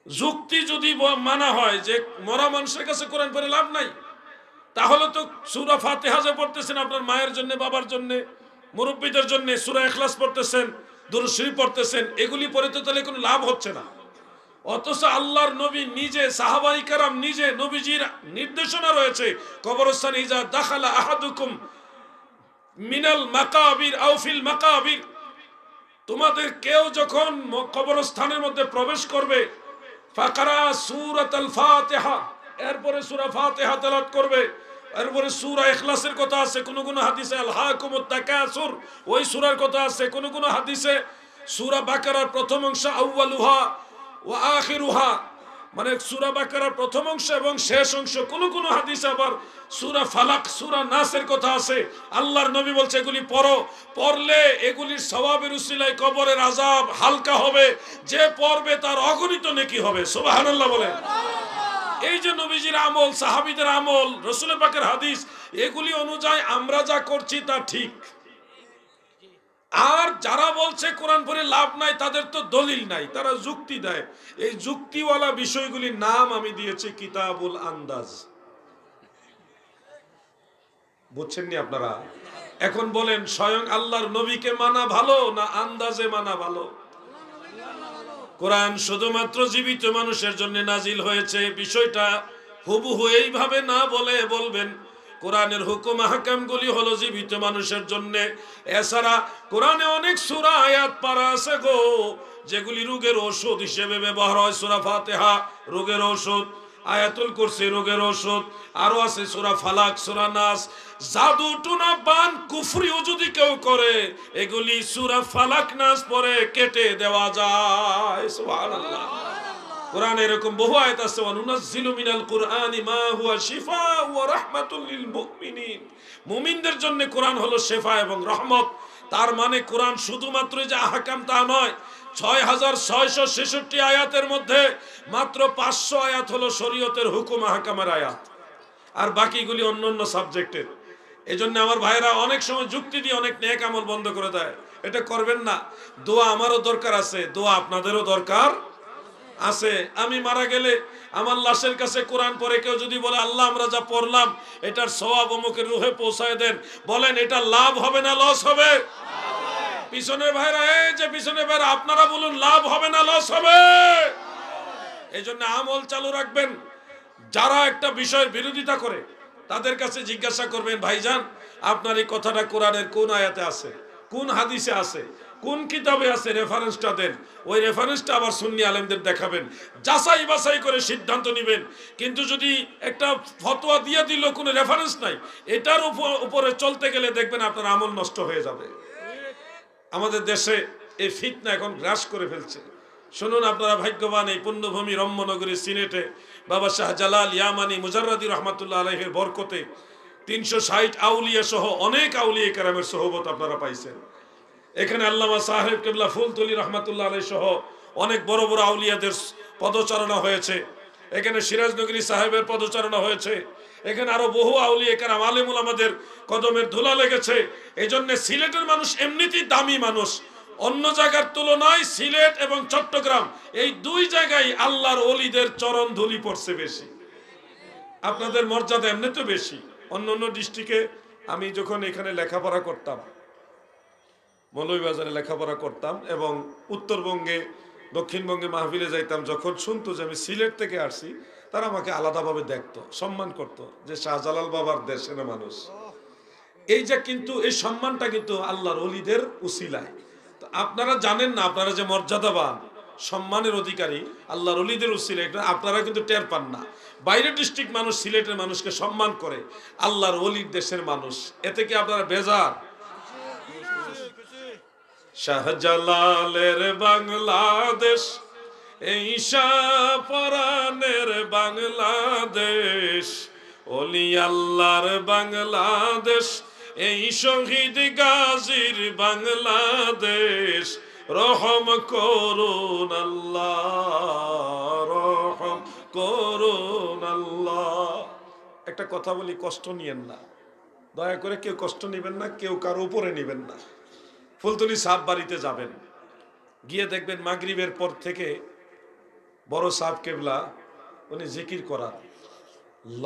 যুক্তি যদি মানা হয় যে মরা মানুষের কাছে কোরআন পড়ে লাভ নাই, তাহলে তো সূরা ফাতিহা যে পড়তেছেন আপনার মায়ের জন্য, বাবার জন্য, মুরব্বীদের জন্য, সূরা ইখলাস পড়তেছেন, দুরূদ শরীফ পড়তেছেন, এগুলি পড়ে তো তাহলে কোনো লাভ হচ্ছে না। অথচ আল্লাহর নবী নিজে, সাহাবায়ে কেরাম নিজে, নবীজির নির্দেশনা রয়েছে কবরস্থানে ইজা দাখালা আহাদুকুম মিনাল মাকাবির আও ফিল মাকাবির, তোমাদের কেউ যখন কবরস্থানের মধ্যে প্রবেশ করবে, ফাকরা সূরাতুল ফাতিহা, এরপরে সূরা ফাতিহা তেলাওয়াত করবে, এরপরে সূরা ইখলাসের কথা আছে, কোন কোন হাদিসে আলহাকুমুত তাকাসুর ওই সূরার কথা আছে, কোন কোন হাদিসে সূরা বাকারার প্রথম অংশ আউয়ালুহা ওয়া আখিরুহা, মানে সূরা বাকারার প্রথম অংশ এবং শেষ অংশ, কোন কোন হাদিসে আবার সূরা ফালাক সূরা নাসের কথা আছে। আল্লাহর নবী বলছে এগুলি পড়ো, পড়লে এগুলির সওয়াবের উসিলায় কবরের আযাব হালকা হবে, যে পড়বে তার অগণিত নেকি হবে। সুবহানাল্লাহ বলেন। এই যে নবীজির আমল, সাহাবীদের আমল, রাসূল পাকের হাদিস, এগুলি অনুযায়ী আমরা যা করছি তা ঠিক। আর যারা বলছে কোরআন পড়ে লাভ নাই, তাদের তো দলিল নাই, তারা যুক্তি দেয়। এই যুক্তিওয়ালা বিষয়গুলির নাম আমি দিয়েছি কিতাবুল আন্দাজ। বুঝছেননি আপনারা? এখন বলেন, স্বয়ং আল্লাহর নবীকে মানা ভালো না আন্দাজে মানা ভালো? কোরআন শুধুমাত্র জীবিত মানুষের জন্য নাজিল হয়েছে, বিষয়টা হুবহু এইভাবে না বলে বলবেন কোরআনের হুকুম আহকামগুলি হলো জীবিত মানুষের জন্য। এছাড়া কোরআনে অনেক সূরা আয়াত পারা আছে গো, যেগুলি রোগের ওষুধ হিসেবে ব্যবহার হয়। সূরা ফাতিহা রোগের ওষুধ, আয়াতুল কুরসি রোগের ওষুধ, আরো আছে সূরা ফালাক, সূরা নাস। জাদু টুনা বান কুফরিও যদি কেউ করে, এগুলি সূরা ফালাক নাস পরে কেটে দেওয়া যায়। সুবহানাল্লাহ। কোরআনে এরকম বহু আয়াত আছে, ওয়ানুনাজ্জিলু মিনাল কুরআনি মা হুয়া শিফাউ ওয়া রাহমাতুল লিল মুমিনিন। মুমিনদের জন্য কোরআন হলো শিফা এবং রহমত। তার মানে কোরআন শুধুমাত্র যে আহকাম তা নয়, 6666 আয়াতের মধ্যে মাত্র 500 আয়াত হলো শরীয়তের হুকুম আহকামের আয়াত, আর বাকিগুলি অন্যান্য সাবজেক্টের। এজন্য আমার ভাইরা অনেক সময় যুক্তি দিয়ে অনেক নেক আমল বন্ধ করে দেয়। এটা করবেন না। দোয়া আমারও দরকার আছে, দোয়া আপনাদেরও দরকার আছে। আমি মারা গেলে আমার লাশের কাছে কোরআন পড়ে কেউ যদি বলে আল্লাহ আমরা যা পড়লাম এটার সওয়াব অমুকের রূহে পৌঁছায় দেন, বলেন এটা লাভ হবে না লস হবে? পিছনের ভাইরা, এই যে পিছনের ভাইরা, আপনারা বলুন লাভ হবে না লস হবে? এই জন্য আমল চালু রাখবেন। যারা একটা বিষয়ের বিরোধিতা করে তাদের কাছে জিজ্ঞাসা করবেন, ভাইজান আপনার এই কথাটা কোরআনের কোন আয়াতে আছে, কোন হাদিসে আছে, কোন কিতাবে আছে, রেফারেন্সটা দেন। ওই রেফারেন্সটা আবার সুন্নি আলেমদের দেখাবেন, যাচাই বাছাই করে সিদ্ধান্ত নেবেন। কিন্তু যদি একটা ফতোয়া দিয়ে দিল কোনো রেফারেন্স নাই, এটার উপরে চলতে গেলে দেখবেন আপনার আমল নষ্ট হয়ে যাবে। আমাদের দেশে এই ফিতনা এখন গ্রাস করে ফেলছে। শুনুন, আপনারা ভাগ্যবান, এই পুণ্যভূমি রম্যনগরী সিলেটে বাবা শাহজালাল ইয়ামানি মুজাররাদি রহমাতুল্লাহ আলাইহির বরকতে 360 আউলিয়া সহ অনেক আউলিয়া কেরামের সোহবত আপনারা পাইছেন। এখানে আল্লামা সাহেব কেবলা ফুলতলি রহমাতুল্লাহ আলাইহি সহ অনেক বড় বড় আউলিয়াদের পদচারণা হয়েছে। এখানে সিরাজনগরী সাহেবের পদচারণা হয়েছে। এখানে আরো বহু আউলিয়া কেরাম আলেমুল আমাদের কদমের ধুলা লেগেছে। এই জন্য সিলেটের মানুষ এমনিতেই দামি মানুষ, অন্য জায়গার তুলনায় সিলেট এবং চট্টগ্রাম এই দুই জায়গায় আল্লাহর ওলিদের চরণ ধুলি পড়ছে বেশি। আপনাদের মর্যাদা এমনি তো বেশি। অন্য অন্য ডিস্ট্রিক্টে আমি যখন এখানে লেখাপড়া করতাম, মৌলভীবাজারে লেখাপড়া করতাম এবং উত্তরবঙ্গে দক্ষিণবঙ্গে মাহফিলে যাইতাম, যখন শুনতো যে আমি সিলেট থেকে আসছি তারা আমাকে আলাদাভাবে দেখতো, সম্মান করতো, যে শাহজালাল বাবার দেশের মানুষ। এই যে কিন্তু এই সম্মানটা কিন্তু আল্লাহর ওলিদের উসিলায়। তো আপনারা জানেন না, আপনারা যে মর্যাদাবান সম্মানের অধিকারী আল্লাহর ওলিদের উসিলায়, এটা আপনারা কিন্তু টের পান না। বাইরের ডিস্ট্রিক্ট মানুষ সিলেটের মানুষকে সম্মান করে, আল্লাহর ওলির দেশের মানুষ, এতে কি আপনারা বেজার? শাহজালালের বাংলাদেশ, এই শাহপরানের বাংলাদেশ, ওলি আল্লাহর বাংলাদেশ, এই শহীদ গাজীর বাংলাদেশ, রহম করুন আল্লাহ, রহম করুন আল্লাহ। একটা কথা বলি, কষ্ট নিয়েন না, দয়া করে কেউ কষ্ট নেবেন না, কেউ কারো উপরে নেবেন না। ফুলতলি সাহেব বাড়িতে যাবেন, গিয়ে দেখবেন মাগরিবের পর থেকে বড় সাহেব কেবলা উনি জিকির করার,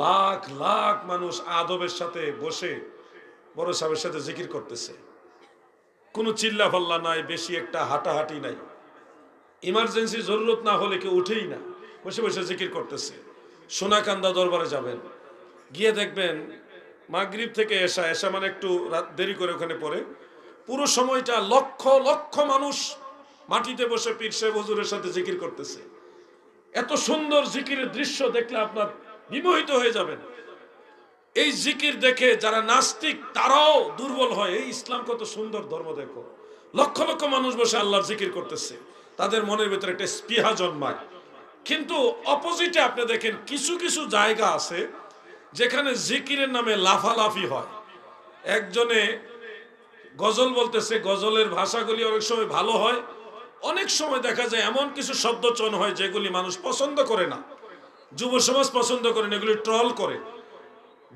লাখ লাখ মানুষ আদবের সাথে বসে বড় সাহেবের সাথে জিকির করতেছে। কোনো চিল্লা ফাল্লা নাই, বেশি একটা হাঁটাহাঁটি নাই, ইমার্জেন্সি জরুরত না হলে কেউ উঠেই না, বসে বসে জিকির করতেছে। সোনাকান্দা দরবারে যাবেন, গিয়ে দেখবেন মাগরিব থেকে এশা মানে একটু রাত দেরি করে ওখানে পড়ে, পুরো সময়টা লক্ষ লক্ষ মানুষ মাটিতে বসে পীর সাহেব হুজুরের সাথে জিকির করতেছে। এত সুন্দর জিকিরের দৃশ্য দেখলে আপনার বিমোহিত হয়ে যাবেন। এই জিকির দেখে যারা নাস্তিক তারাও দুর্বল হয়, এই ইসলাম কত সুন্দর ধর্ম দেখো, লক্ষ লক্ষ মানুষ বসে আল্লাহর জিকির করতেছে, তাদের মনের ভিতরে একটা স্পৃহা জন্মায়। কিন্তু অপোজিটে আপনি দেখেন কিছু কিছু জায়গা আছে যেখানে জিকিরের নামে লাফালাফি হয়। একজনে গজল বলতেছে, গজলের ভাষাগুলি অনেক সময় ভালো হয়, অনেক সময় দেখা যায় এমন কিছু শব্দচয়ন হয় যেগুলি মানুষ পছন্দ করে না, যুব সমাজ পছন্দ করে না, এগুলি ট্রল করে।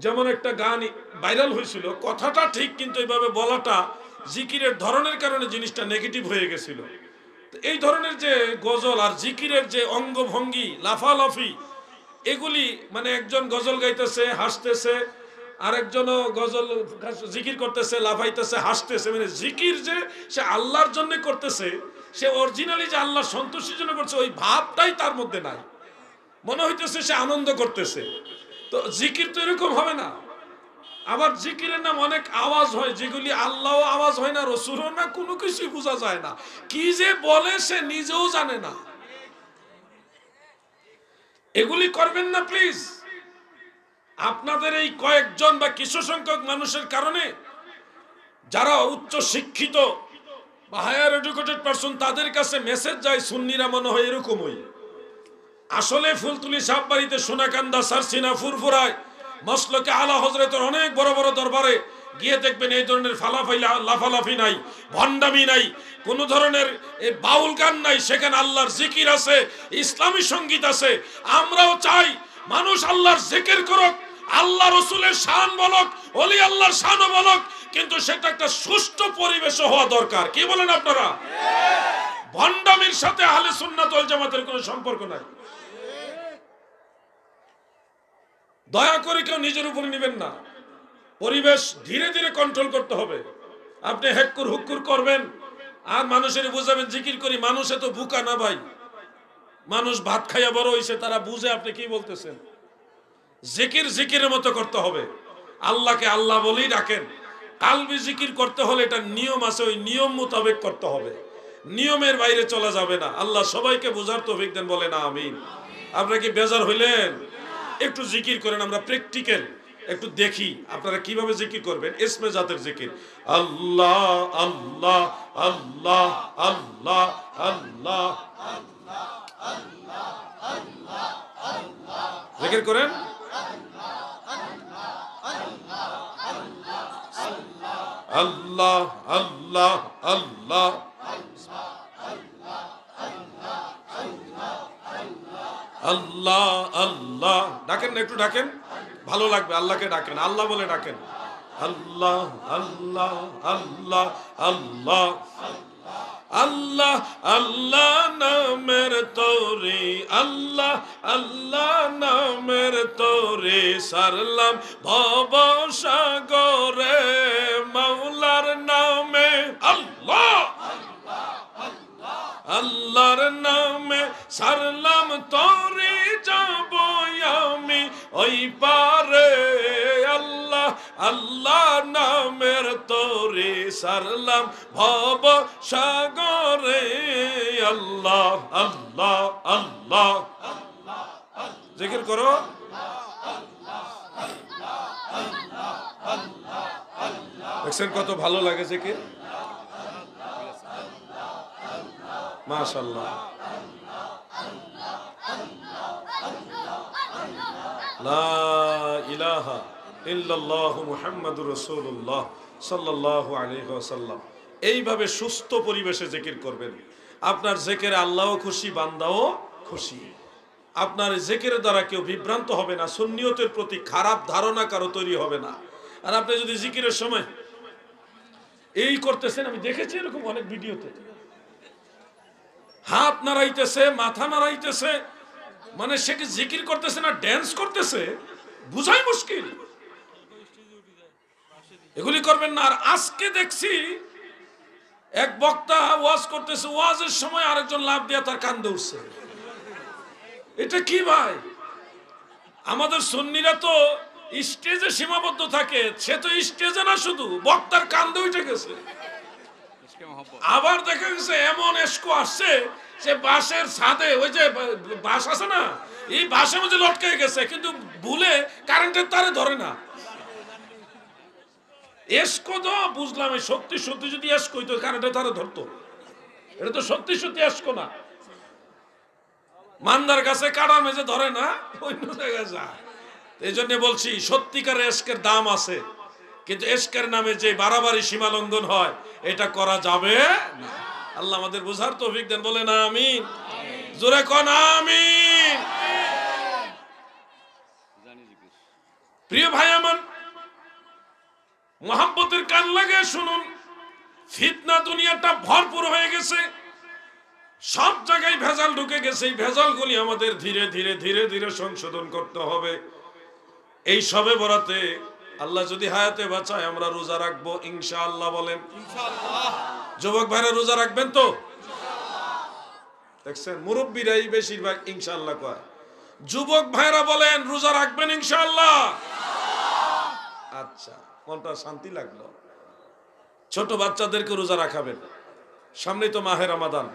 যেমন একটা গান ভাইরাল হয়েছিল, কথাটা ঠিক কিন্তু এইভাবে বলাটা জিকিরের ধরনের কারণে জিনিসটা নেগেটিভ হয়ে গেছিল। এই ধরনের যে গজল আর জিকিরের যে অঙ্গভঙ্গি, লাফালাফি, এগুলি মানে একজন গজল গাইতেছে হাসতেছে, আরেকজনও গজল জিকির করতেছে লাফাইতেছে হাসতেছে, মানে জিকির যে সে আল্লাহর জন্য করতেছে, সে অরিজিনালি যে আল্লাহর সন্তুষ্টির জন্য করছে ওই ভাবটাই তার মধ্যে নাই, মনে হইতেছে সে আনন্দ করতেছে। তো জিকির তো এরকম হবে না। আবার জিকিরের নাম অনেক আওয়াজ হয়, যেগুলি আল্লাহও আওয়াজ হয় না, রসুলও না, কোনো কিছুই বোঝা যায় না, কি যে বলে সে নিজেও জানে না। এগুলি করবেন না প্লিজ। আপনাদের এই কয়েকজন বা কিছু সংখ্যক মানুষের কারণে যারা উচ্চ শিক্ষিত বা হায়ার এডুকেটেড পারসন, তাদের কাছে মেসেজ যায় সুন্নিরা মনে হয় এরকমই। আসলে ফুলতুলি সাহেব বাড়িতে, সোনাকান্দা, সারসিনা, ফুরফুরায়, মসলকে আলা হজরতের অনেক বড় বড় দরবারে গিয়ে দেখবেন এই ধরনের লাফালাফি নাই, ভণ্ডামি নাই, কোন ধরনের বাউল গান নাই, সেখানে আল্লাহর জিকির আছে, ইসলামী সঙ্গীত আছে। আমরাও চাই মানুষ আল্লাহর জিকির করুক, আল্লাহ রসুলের শান বলক, ওলি আল্লাহর শানও বলক, কিন্তু সেটা একটা সুষ্ঠু পরিবেশে হওয়া দরকার। কি বলেন আপনারা? ভণ্ডামির সাথে আহলে সুন্নাত ওয়াল জামাতের কোনো সম্পর্ক নাই। দয়া করে কেউ নিজের উপরে নেবেন না, পরিবেশ ধীরে ধীরে কন্ট্রোল করতে হবে। আপনি হেক্কুর হুক্কুর করবেন আর মানুষের বুঝাবেন জিকির করি, মানুষ এত বুকা না ভাই, মানুষ ভাত খাইয়া বড় হইছে, তারা বুঝে আপনি কি বলতেছেন। জিকির জিকিরের মতো করতে হবে, আল্লাহকে আল্লাহ বলেই ডাকেন। কালবি জিকির করতে হলে এটা নিয়ম আছে, ওই নিয়ম মোতাবেক করতে হবে, নিয়মের বাইরে চলা যাবে না। আল্লাহ সবাইকে বোঝার তৌফিক দেন, বলেন আমিন। আপনারা কি বেজার হইলেন? একটু জিকির করেন, আমরা প্র্যাকটিক্যাল একটু দেখি আপনারা কিভাবে জিকির করবেন। ইসমে জাতের জিকির, আল্লাহ আল্লাহ আল্লাহ আল্লাহ আল্লাহ জিকির করেন। আল্লাহ আল্লাহ আল্লাহ আল্লাহ আল্লাহ ডাকেন না, একটু ডাকেন, ভালো লাগবে। আল্লাহকে ডাকেন, আল্লাহ বলে ডাকেন। আল্লাহ আল্লাহ আল্লাহ আল্লাহ আল্লাহ আল্লাহ নামের তোরে, আল্লাহ আল্লাহ নামের তোরে সারলাম ভব সাগরে, মাওলার নামে আল্লাহ আল্লাহর নামে সারলাম তোরে যাব আমি ওই পারে, আল্লাহ আল্লাহ নামের তোরে সারলাম ভব সাগরে, আল্লাহ আল্লাহ আল্লাহ জিকির করো। দেখছেন কত ভালো লাগে জিকির, মাশাআল্লাহ। লা ইলাহা ইল্লাল্লাহু মুহাম্মাদুর রাসূলুল্লাহ সাল্লাল্লাহু আলাইহি ওয়াসাল্লাম। এইভাবে সুস্থ পরিবেশে জিকির করবেন। আপনার জিকিরে আল্লাহও খুশি, বান্দাও খুশি। আপনার জিকিরের দ্বারা কেউ বিভ্রান্ত হবে না, সুন্নিয়তের প্রতি খারাপ ধারণা কারো তৈরি হবে না। আর আপনি যদি জিকিরের সময় এই করতেছেন, আমি দেখেছি এরকম অনেক ভিডিওতে, হাত নাড়াইতেছে, মাথা নাড়াইতেছে, মানে সে কি জিকির করতেছে না ড্যান্স করতেছে বুঝাই মুশকিল। এগুলি করবেন না। আর আজকে দেখছি এক বক্তা ওয়াজ করতেছে, ওয়াজের সময় আরেকজন লাফ দিয়ে তার কান্দে উঠছে। এটা কি ভাই? আমাদের সুন্নিরা তো স্টেজে সীমাবদ্ধ থাকে, সে তো স্টেজে না, শুধু বক্তার কান্দে উঠে গেছে। আবার দেখা গেছে এমন এসকো আসছে যে বাঁশের ছাদে, ওই যে বাঁশ আছে না, এই বাঁশের মধ্যে লটকে গেছে, কিন্তু ভুলে কারেন্টের তারে ধরে না। এসকো তো বুঝলাম, সত্যি সত্যি যদি এসকো হইতো কারেন্টের তারে ধরতো। এটা তো সত্যি সত্যি এসকো না, মান্দার কাছে কাটার মেঝে ধরে না, অন্য জায়গায় যায়। এই জন্য বলছি সত্যিকার এসকের দাম আছে, কিন্তু এসকের নামে যে বাড়াবাড়ি সীমা লঙ্ঘন হয় এটা করা যাবে না। আল্লাহ আমাদের বুঝার তৌফিক দেন, বলে না আমিন, জোরে কোন আমিন। প্রিয় ভাই আমার, মুহাব্বতের কান লাগে শুনুন। ফিতনা দুনিয়াটা ভরপুর হয়ে গেছে, সব জায়গায় ভেজাল ঢুকে গেছে। এই ভেজালগুলি আমাদের ধীরে ধীরে ধীরে ধীরে সংশোধন করতে হবে। এই সবে বরাতে আল্লাহ যদি হায়াতে বাঁচায় আমরা রোজা রাখবো ইনশাআল্লাহ। বলেন ইনশাআল্লাহ। যুবক ভাইরা রোজা রাখবেন তো? দেখছেন মুরব্বীরাই বেশিরভাগ ইনশাআল্লাহ কয়। যুবক ভাইরা বলেন রোজা রাখবেন ইনশাআল্লাহ। আচ্ছা, মনটা শান্তি লাগলো। ছোট বাচ্চাদেরকে রোজা রাখাবেন, সামনেই তো মাহে রমাদান,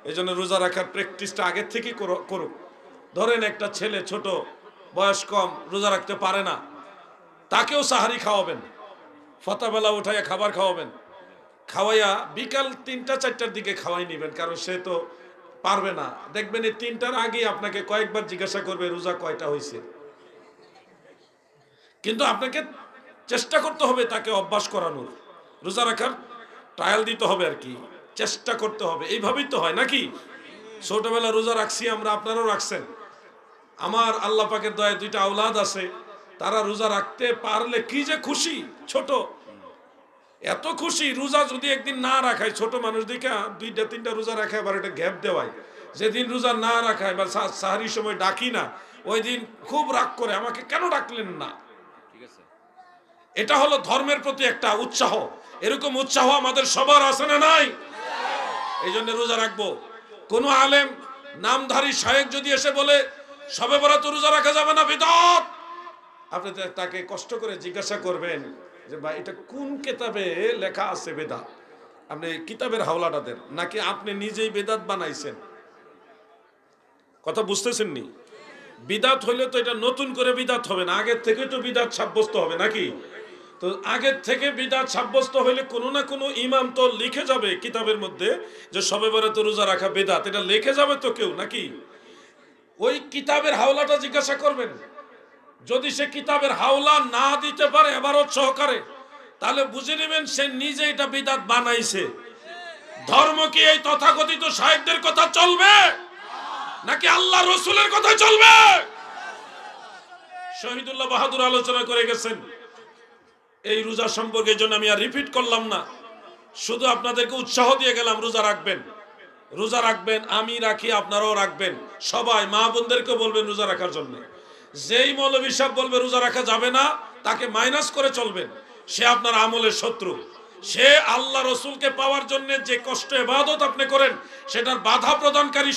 এই জন্য রোজা রাখার প্র্যাকটিসটা আগের থেকেই করুক। ধরেন একটা ছেলে ছোট বয়স কম, রোজা রাখতে পারে না, তাকেও সাহারি খাওয়াবেন, ফতাবেলা উঠাইয়া খাবার খাওয়াবেন, খাওয়াইয়া বিকাল ৩টা-৪টার দিকে খাওয়াই নিবেন, কারণ সে তো পারবে না। দেখবেন এই ৩টার আগেই আপনাকে কয়েকবার জিজ্ঞাসা করবে রোজা কয়টা হয়েছে। কিন্তু আপনাকে চেষ্টা করতে হবে তাকে অভ্যাস করানোর, রোজা রাখার ট্রায়াল দিতে হবে আর কি, চেষ্টা করতে হবে। এইভাবেই তো হয় নাকি? ছোটবেলা রোজা রাখছি আমরা, আপনারাও রাখছেন। আমার আল্লাহ পাকের দয়ায় 2টা আওলাদ আছে, তারা রোজা রাখতে পারলে কি যে খুশি। ছোট এত খুশি, রোজা যদি একদিন না রাখায়, ছোট মানুষ দেখা 2টা-3টা রোজা রাখায়, আবার এটা গ্যাপ দেওয়ায়। যেদিন রোজা না রাখায় বা সাহারির সময় ডাকি না, ওই দিন খুব রাগ করে, আমাকে কেন ডাকলেন না। এটা হলো ধর্মের প্রতি একটা উৎসাহ। এরকম উৎসাহ আমাদের সবার আছে না নাই? এই জন্য রোজা রাখবো। কোন আলেম নামধারী শায়েখ যদি এসে বলে সবে বরাত রোজা রাখা যাবে না, বিদআত, আপনি তাকে কষ্ট করে জিজ্ঞাসা করবেন যে ভাই এটা কোন কিতাবে লেখা আছে বেদাত। আপনি কিতাবের হাওলাটা দেন, নাকি আপনি নিজেই বেদাত বানাইছেন? কথা বুঝতেছেন নি? বিদাত হইলে তো এটা নতুন করে বিদাত হবে না, আগের থেকে তো বিদাত সাব্যস্ত হবে নাকি? তো আগের থেকে বিদাত সাব্যস্ত হইলে কোনো না কোনো ইমাম তো লিখে যাবে কিতাবের মধ্যে যে সবে বরাত রোজা রাখা বেদাত, এটা লিখে যাবে তো কেউ নাকি? ওই কিতাবের হাওলাটা জিজ্ঞাসা করবেন। যদি সে কিতাবের হাওলা না দিতে পারে এবারত সহকারে, তাহলে বুঝে নেবেন সে নিজে এটা বিদাত বানাইছে। ধর্ম কি এই তথাকথিত শায়েখদের কথা চলবে নাকি আল্লাহ রসুলের কথা চলবে? শহীদুল্লাহ বাহাদুর আলোচনা করে গেছেন এই রোজা সম্পর্কে, জন্য আমি আর রিপিট করলাম না। শুধু আপনাদেরকে উৎসাহ দিয়ে গেলাম রোজা রাখবেন, রোজা রাখবেন, আমি রাখি, আপনারাও রাখবেন, সবাই মা বোনদেরকে বলবেন রোজা রাখার জন্য। যেই মৌলভী সাহেব বলবে রোজা রাখা যাবে না, তাকে মাইনাস করে চলবেন, সে আপনার আমলের শত্রু। সে আল্লাহ রসুলকে পাওয়ার জন্য যে কষ্ট ইবাদত আপনি করেন সেটার বাধা প্রদানকারী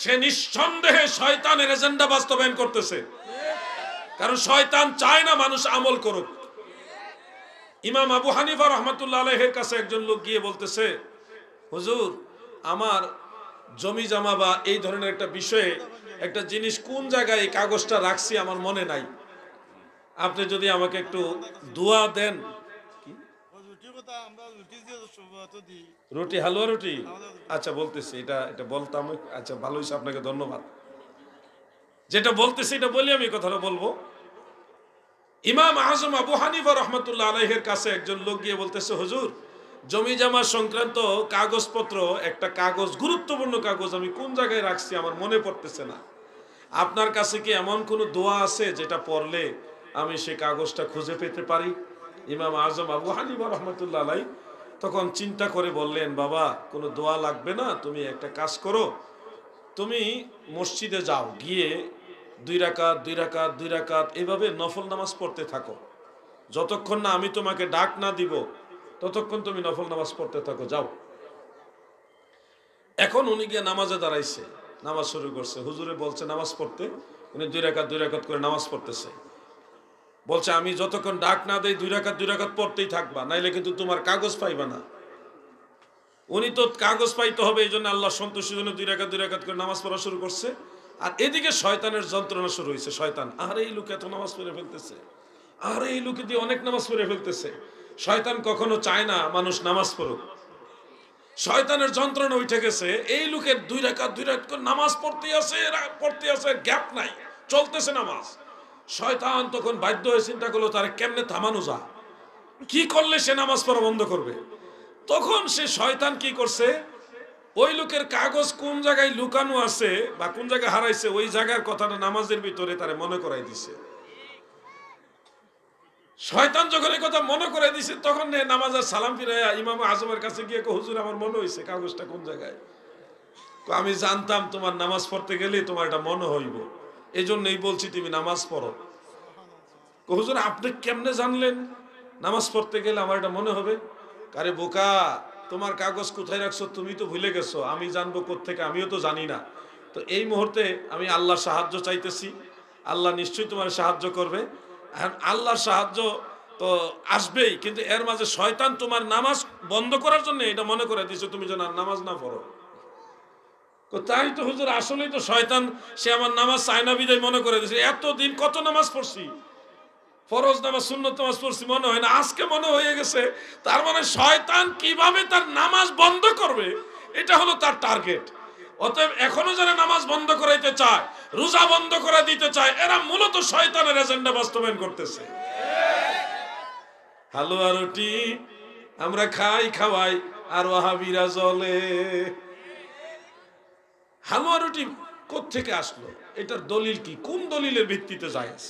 সে নিঃসন্দেহে শয়তানের এজেন্ডা বাস্তবায়ন করতেছে। কারণ শয়তান চায় না মানুষ আমল করুক। ইমাম আবু হানিফা রহমাতুল্লাহ আলাইহির কাছে একজন লোক গিয়ে বলতেছে, হুজুর, আমার জমি জমা বা এই ধরনের একটা বিষয়ে একটা জিনিস কোন জায়গায় এই কাগজটা রাখছি আমার মনে নাই, আপনি যদি আমাকে একটু দোয়া দেন। রুটি, হালুয়া রুটি, আচ্ছা বলতেছি, এটা বলতাম, আচ্ছা ভালো হয়েছে, আপনাকে ধন্যবাদ। যেটা বলতেছি এটা বলি, আমি কথাটা বলবো। ইমাম আজম আবু হানিফা রহমাতুল্লাহ আলাইহির কাছে একজন লোক গিয়ে বলতেছে, হুজুর, জমি জমা সংক্রান্ত কাগজপত্র, একটা কাগজ, গুরুত্বপূর্ণ কাগজ আমি কোন জায়গায় রাখছি আমার মনে পড়তেছে না, আপনার কাছে কি এমন কোন দোয়া আছে যেটা পড়লে আমি সেই কাগজটা খুঁজে পেতে পারি? ইমাম আজম আবু হানিফা রহমাতুল্লাহ আলাইহি তখন চিন্তা করে বললেন, বাবা, কোনো দোয়া লাগবে না, তুমি একটা কাজ করো, তুমি মসজিদে যাও, গিয়ে 2 রাকাত 2 রাকাত 2 রাকাত এভাবে নফল নামাজ পড়তে থাকো, যতক্ষণ না আমি তোমাকে ডাক না দিব ততক্ষণ তুমি নফল নামাজ পড়তে থাকো, যাও। এখন উনি গিয়ে নামাজে দাঁড়াইছে, নামাজ শুরু করছে, হুজুরে বলছে নামাজ পড়তে, উনি 2 রাকাত 2 রাকাত করে নামাজ পড়তেছে। বলছে, আমি যতক্ষণ ডাক না দেই 2 রাকাত 2 রাকাত পড়তেই থাকবা, নাইলে কিন্তু তোমার কাগজ পাইবা না। উনি তো কাগজ পাইতে হবে, এই জন্য আল্লাহ সন্তুষ্টির জন্য 2 রাকাত 2 রাকাত করে নামাজ পড়া শুরু করছে। আর এদিকে শয়তানের যন্ত্রণা শুরু হয়েছে। শয়তান, আরে এই লোক এত নামাজ পড়ে ফেলতেছে, আরে এই লোকে দিয়ে অনেক নামাজ পড়ে ফেলতেছে। শয়তান কখনো চায় না মানুষ নামাজ পড়ুক। শয়তানের যন্ত্রণা উঠে গেছে, এই লোকের 2 রাকাত 2 রাকাত করে নামাজ পড়তে আছে, গ্যাপ নাই, চলতেছে নামাজ। শয়তান তখন বাধ্য হয়ে চিন্তা করলো তার কেমনে থামানো যায়, কি করলে সে নামাজ পড়া বন্ধ করবে। তখন সে শয়তান কি করছে, ওই লোকের কাগজ কোন জায়গায় লুকানো আছে বা কোন জায়গায় হারাইছে, ওই জায়গার কথাটা নামাজের ভিতরে তারে মনে করাই দিছে। শয়তান যখন এই কথা মনে করে দিছে, তখন নামাজের সালাম ফিরাইয়া ইমাম আজমের কাছে গিয়ে, হুজুর, আমার মনে হয়েছে কাগজটা কোন জায়গায়। আমি জানতাম তোমার নামাজ পড়তে গেলে তোমার এটা মনে হইব, এই জন্যই বলছি তুমি নামাজ পড়ো। হুজুর, আপনি কেমনে জানলেন নামাজ পড়তে গেলে আমার এটা মনে হবে? আরে বোকা, তোমার কাগজ কোথায় রাখছো তুমি তো ভুলে গেছো, আমি জানবো কোত্থেকে? আমিও তো জানি না। তো এই মুহূর্তে আমি আল্লাহর সাহায্য চাইতেছি, আল্লাহ নিশ্চয়ই তোমার সাহায্য করবে। আল্লাহর সাহায্য তো আসবেই, কিন্তু এর মাঝে শয়তান তোমার নামাজ বন্ধ করার জন্য এটা মনে করে দিছে তুমি যেন নামাজ না পড়ো। তাই তো হুজুর, আসলেই তো শয়তান, সে আমার নামাজ চায়না বিদায় মনে করে দিছে। এতদিন কত নামাজ পড়ছি, ফরজ নামাজ সুন্নত নামাজ পড়ছি, মনে হয় না, আজকে মনে হয়ে গেছে। তার মানে শয়তান কিভাবে তার নামাজ বন্ধ করবে এটা হলো তার টার্গেট। অতএব এখনো যারা নামাজ বন্ধ করাইতে চায়, রোজা বন্ধ করে দিতে চায়, এরা মূলত শয়তানের এজেন্ডা বাস্তবায়ন করতেছে। হালুয়া রুটি আমরা খাওয়াই, আর ওয়াহাবিরা জ্বলে। হালুয়া রুটি কোত্থেকে আসলো, এটার দলিল কি, কোন দলিলের ভিত্তিতে জায়েজ?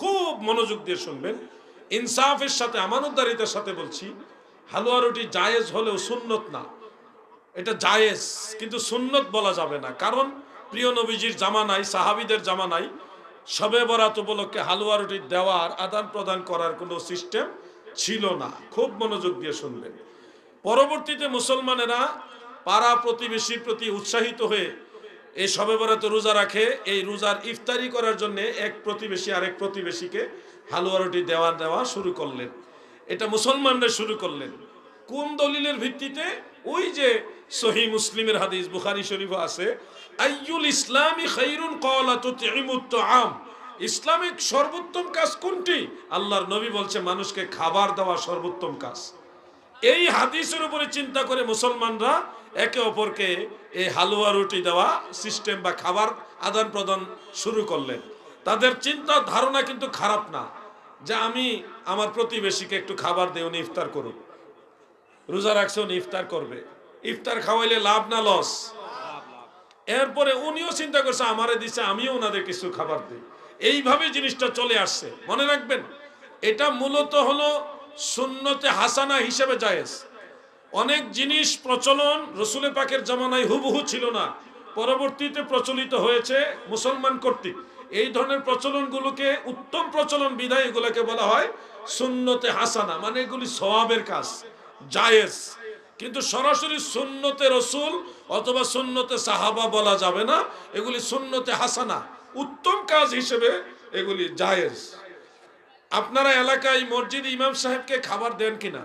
খুব মনোযোগ দিয়ে শুনবেন, ইনসাফের সাথে, আমানতদারিতার সাথে বলছি। হালুয়া রুটি জায়েজ হলেও সুন্নত না। এটা জায়েজ, কিন্তু সুন্নত বলা যাবে না। কারণ প্রিয় নবীজির জামানায়, সাহাবীদের জামানায় শবে বরাত উপলক্ষে হালুয়া রুটি দেওয়ার, আদান প্রদান করার কোনো সিস্টেম ছিল না। খুব মনোযোগ দিয়ে শুনবেন। পরবর্তীতে মুসলমানেরা পাড়া প্রতিবেশীর প্রতি উৎসাহিত হয়ে এই শবে বরাতে রোজা রাখে। এই রোজার ইফতারি করার জন্য এক প্রতিবেশী আরেক প্রতিবেশীকে হালুয়া রুটি দেওয়া শুরু করলেন। এটা মুসলমানরা শুরু করলেন। কোন দলিলের ভিত্তিতে? ওই যে সহিহ মুসলিমের হাদিস, বুখারী শরীফে আছে, আইয়ুল ইসলামি খায়রুন ক্বালা তুতঈমুত তুআম। ইসলামিক সর্বোত্তম কাজ কোনটি? আল্লাহর নবী বলছে মানুষকে খাবার দেওয়া সর্বোত্তম কাজ। এই হাদিসের উপরে চিন্তা করে মুসলমানরা একে অপরকে এই হালুয়া রুটি দেওয়া সিস্টেম বা খাবার আদান প্রদান শুরু করলেন। তাদের চিন্তা ধারণা কিন্তু খারাপ না, যে আমি আমার প্রতিবেশীকে একটু খাবার দেই, উনি ইফতার করুক। রোজা রাখছে, উনি ইফতার করবে। ইফতার খাওয়াইলে লাভ না লস? এরপরে উনিও চিন্তা করছে আমারে দিচ্ছে, আমিও ওনাদের কিছু খাবার দিই। এইভাবে জিনিসটা চলে আসছে। মনে রাখবেন, এটা মূলত হলো সুন্নতে হাসানা হিসেবে জায়েজ। অনেক জিনিস প্রচলন রসুলের পাকের জামানায় হুবহু ছিল না, পরবর্তীতে প্রচলিত হয়েছে মুসলমান কর্তৃক। এই ধরনের প্রচলনগুলোকে উত্তম প্রচলন বিধায় এগুলোকে বলা হয় সুন্নতে হাসানা, মানে এগুলি সওয়াবের কাজ, জায়েজ। কিন্তু সরাসরি সুন্নতে রসুল অথবা সুন্নতে সাহাবা বলা যাবে না, এগুলি সুন্নতে হাসানা, উত্তম কাজ হিসেবে এগুলি জায়েজ। আপনারা এলাকায় মসজিদ ইমাম সাহেবকে খাবার দেন কিনা?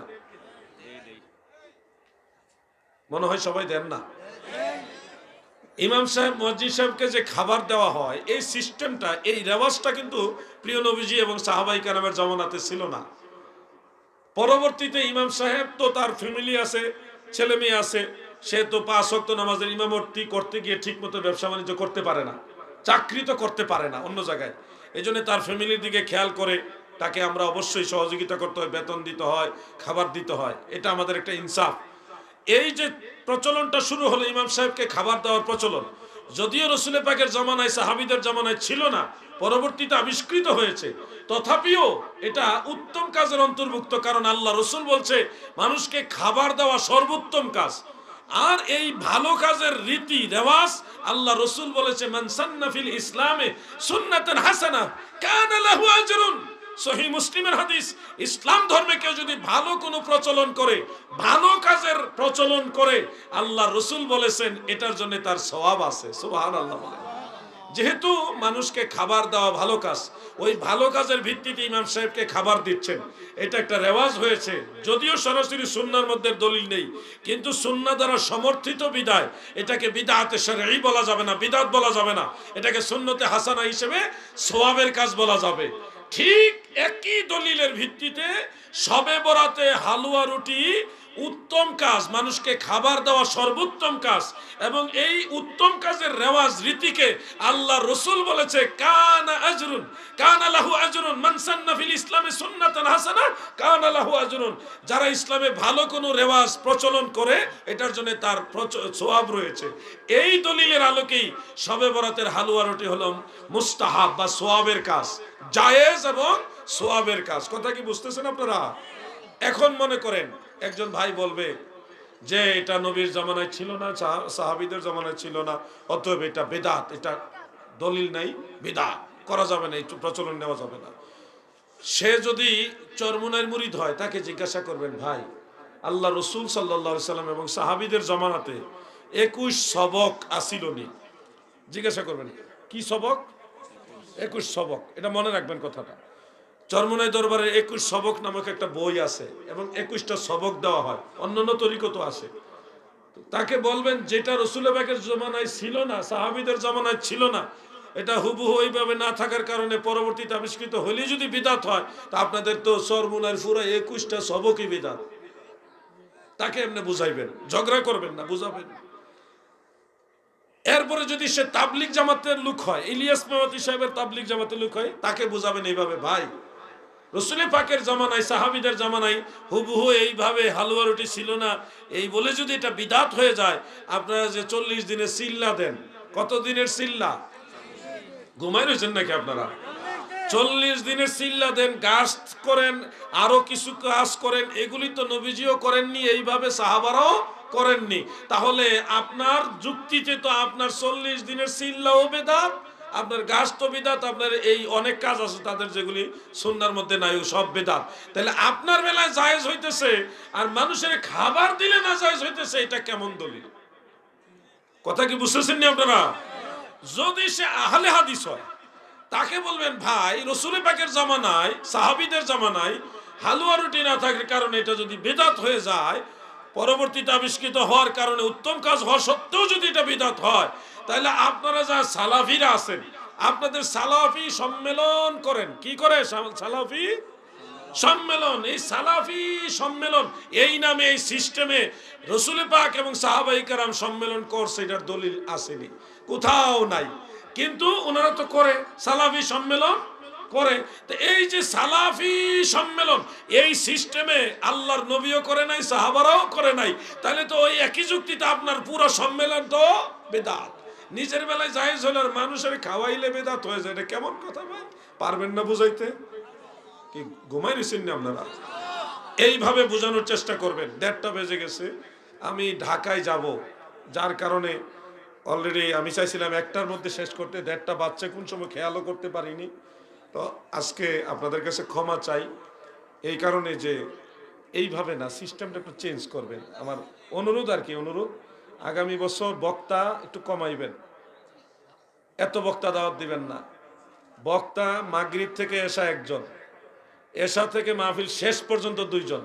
মনে হয় সবাই দেন না। ইমাম সাহেব মসজিদ সাহেবকে যে খাবার দেওয়া হয়, এই সিস্টেমটা, এই রেওয়াজটা কিন্তু প্রিয় নবীজি এবং সাহাবাই কেরামের জামানাতে ছিল না। পরবর্তীতে ইমাম সাহেব তো তার ফ্যামিলি আছে, ছেলে মেয়ে আছে, সে তো 5 ওয়াক্ত নামাজের ইমামতি করতে গিয়ে ঠিক মতো ব্যবসা বাণিজ্য করতে পারে না, চাকরি তো করতে পারে না অন্য জায়গায়। এই জন্য তার ফ্যামিলির দিকে খেয়াল করে তাকে আমরা অবশ্যই সহযোগিতা করতে হয়, বেতন দিতে হয়, খাবার দিতে হয়, এটা আমাদের একটা ইনসাফ। এই যে প্রচলনটা শুরু হলো ইমাম সাহেবকে খাবার দেওয়ার প্রচলন, যদিও রসুলের পাকের জামানায় সাহাবীদের জামানায় ছিল না, পরবর্তীতে আবিষ্কৃত হয়েছে, তথাপিও এটা উত্তম কাজের অন্তর্ভুক্ত। কারণ আল্লাহ রসুল বলছে মানুষকে খাবার দেওয়া সর্বোত্তম কাজ। আর এই ভালো কাজের রীতি রেওয়াজ আল্লাহ রসুল বলেছে মান সান্না ফিল ইসলামে সুন্নাতান হাসানা কানা লাহু আজরুন। সহিহ মুসলিমের হাদিস, ইসলাম ধর্মে কেউ যদি ভালো কোনো প্রচলন করে, ভালো কাজের প্রচলন করে, আল্লাহ রসুল বলেছেন এটার জন্য তার সওয়াব আছে। সুবহানাল্লাহ বলে। যেহেতু মানুষকে খাবার দেওয়া ভালো কাজ, ওই ভালো কাজের ভিত্তিতে ইমাম সাহেবকে খাবার দিচ্ছেন, এটা একটা রেওয়াজ হয়েছে। যদিও সরাসরি সুন্নাহর মধ্যে দলিল নেই, কিন্তু সুন্নাহ দ্বারা সমর্থিত বিদায় এটাকে বিদআতে শরঈ বলা যাবে না, বিদআত বলা যাবে না, এটাকে সুন্নতে হাসানা হিসেবে সওয়াবের কাজ বলা যাবে। ঠিক একই দলিলের ভিত্তিতে শবে বরাতে হালুয়া রুটি উত্তম কাজ, মানুষকে খাবার দেওয়া সর্বোত্তম কাজ, এবং এই উত্তম কাজের রেওয়াজ রীতিকে আল্লাহ রসুল বলেছে কানা আজরুন, কানা লাহু আজরুন মান সান্না ফিল ইসলামে সুন্নাতান হাসানা কানা লাহু আজরুন। যারা ইসলামে ভালো কোনো রেওয়াজ প্রচলন করে, এটার জন্য তার সওয়াব রয়েছে। এই দলিলের আলোকেই শবে বরাতের হালুয়া রুটি হলো মুস্তাহাব বা সওয়াবের কাজ, জায়েজ এবং সওয়াবের কাজ। কথা কি বুঝতেছেন আপনারা? এখন মনে করেন একজন ভাই বলবে যে এটা নবীর জামানায় ছিল না, সাহাবীদের জামানায় ছিল না, অতএব এটা বেদাত, এটা দলিল নাই, বিদআত করা যাবে না, একটু প্রচলন নেওয়া যাবে না। সে যদি চরমুনার মুরিদ হয়, তাকে জিজ্ঞাসা করবেন, ভাই আল্লাহ রসুল সাল্লাল্লাহু আলাইহি সাল্লাম এবং সাহাবীদের জামানাতে 21 সবক আসিল নি? জিজ্ঞাসা করবেন কি সবক? 21 সবক। এটা মনে রাখবেন কথাটা। চরমুনাই দরবারে 21 সবক নামক একটা বই আছে, এবং 21টা সবক দেওয়া হয়, অন্যান্য তরিকত আছে। তাকে বলবেন যেটা রসুলের পাকের জামানায় ছিল না, সাহাবীদের জামানায় ছিল না, এটা হুবহু ওইভাবে না থাকার কারণে পরবর্তীতে আবিষ্কৃত হলে যদি বিদআত হয়, তা আপনাদের তো চরমুনার পুরো 21টা সবকই বিদআত। তাকে এমনি বুঝাইবেন, ঝগড়া করবেন না, বুঝাবেন। এরপরে যদি সে তাবলিগ জামাতের লোক হয়, ইলিয়াস মেওয়াতি সাহেবের তাবলিগ জামাতের লোক হয়, তাকে বুঝাবেন এইভাবে, ভাই রসুলের পাকের জামানায় সাহাবীদের জামানায় হুবহু এইভাবে হালুয়া রুটি ছিল না, এই বলে যদি এটা বিদআত হয়ে যায়, আপনারা যে 40 দিনের সিল্লা দেন, কত দিনের সিল্লা? ঘুমাই রয়েছেন নাকি আপনারা? 40 দিনের সিল্লা দেন, গাস্ত করেন, আরো কিছু কাজ করেন, এগুলি তো নবীজিও করেননি, এইভাবে সাহাবারাও করেননি। তাহলে আপনার যুক্তিতে তো আপনার 40 দিনের সিল্লাও বেদাত, আপনার গাছ তো বিদাত, আপনার এই অনেক কাজ আছে তাদের যেগুলি সুন্নাহর মধ্যে নাই, সব বেদাত। তাহলে আপনার বেলায় জায়েজ হইতেছে, আর মানুষের খাবার দিলে না জায়েজ হইতেছে, এটা কেমন দলিল? কথা কি বুঝতেছেন নি আপনারা? যদি সে আহলে হাদিস হয়, তাকে বলবেন, ভাই রসুলের পাকের জামানায়, সাহাবীদের জামানায় হালুয়া রুটি না থাকার কারণে এটা যদি বিদআত হয়ে যায়, পরবর্তীতে আবিষ্কৃত হওয়ার কারণে উত্তম কাজ হওয়া সত্ত্বেও যদি এটা বিদআত হয়, তাহলে আপনারা যা সালাফিরা আছেন, আপনাদের সালাফি সম্মেলন করেন, কি করে? সালাফি সম্মেলন। এই সালাফি সম্মেলন, এই নামে, এই সিস্টেমে রসুল পাক এবং সাহাবায়ে কেরাম সম্মেলন করছে, এটার দলিল আসেনি, কোথাও নাই। কিন্তু ওনারা তো করে, সালাফি সম্মেলন করে। তো এই যে সালাফি সম্মেলন, এই সিস্টেমে আল্লাহর নবীও করে নাই, সাহাবারাও করে নাই, তাহলে তো ওই একই যুক্তিতে আপনার পুরো সম্মেলন তো বেদাত। নিজের বেলায় জায়েজ হলে আর মানুষের খাওয়াইলে বেদাত হয়ে যায়, এটা কেমন কথা ভাই? পারবেন না বুঝাইতে? কি ঘুমাই রয়েছেন না আপনারা? এইভাবে বোঝানোর চেষ্টা করবেন। 1:30টা বেজে গেছে, আমি ঢাকায় যাব, যার কারণে অলরেডি আমি চাইছিলাম 1টার মধ্যে শেষ করতে, 1:30টা বাচ্চা কোন সময় খেয়ালও করতে পারিনি। তো আজকে আপনাদের কাছে ক্ষমা চাই এই কারণে যে এইভাবে না, সিস্টেমটা একটু চেঞ্জ করবেন। আমার অনুরোধ আর কি, অনুরোধ আগামী বছর বক্তা একটু কমাইবেন, এত বক্তা দাওয়াত দিবেন না। বক্তা মাগরিব থেকে এশা একজন, এশা থেকে মাহফিল শেষ পর্যন্ত 2জন,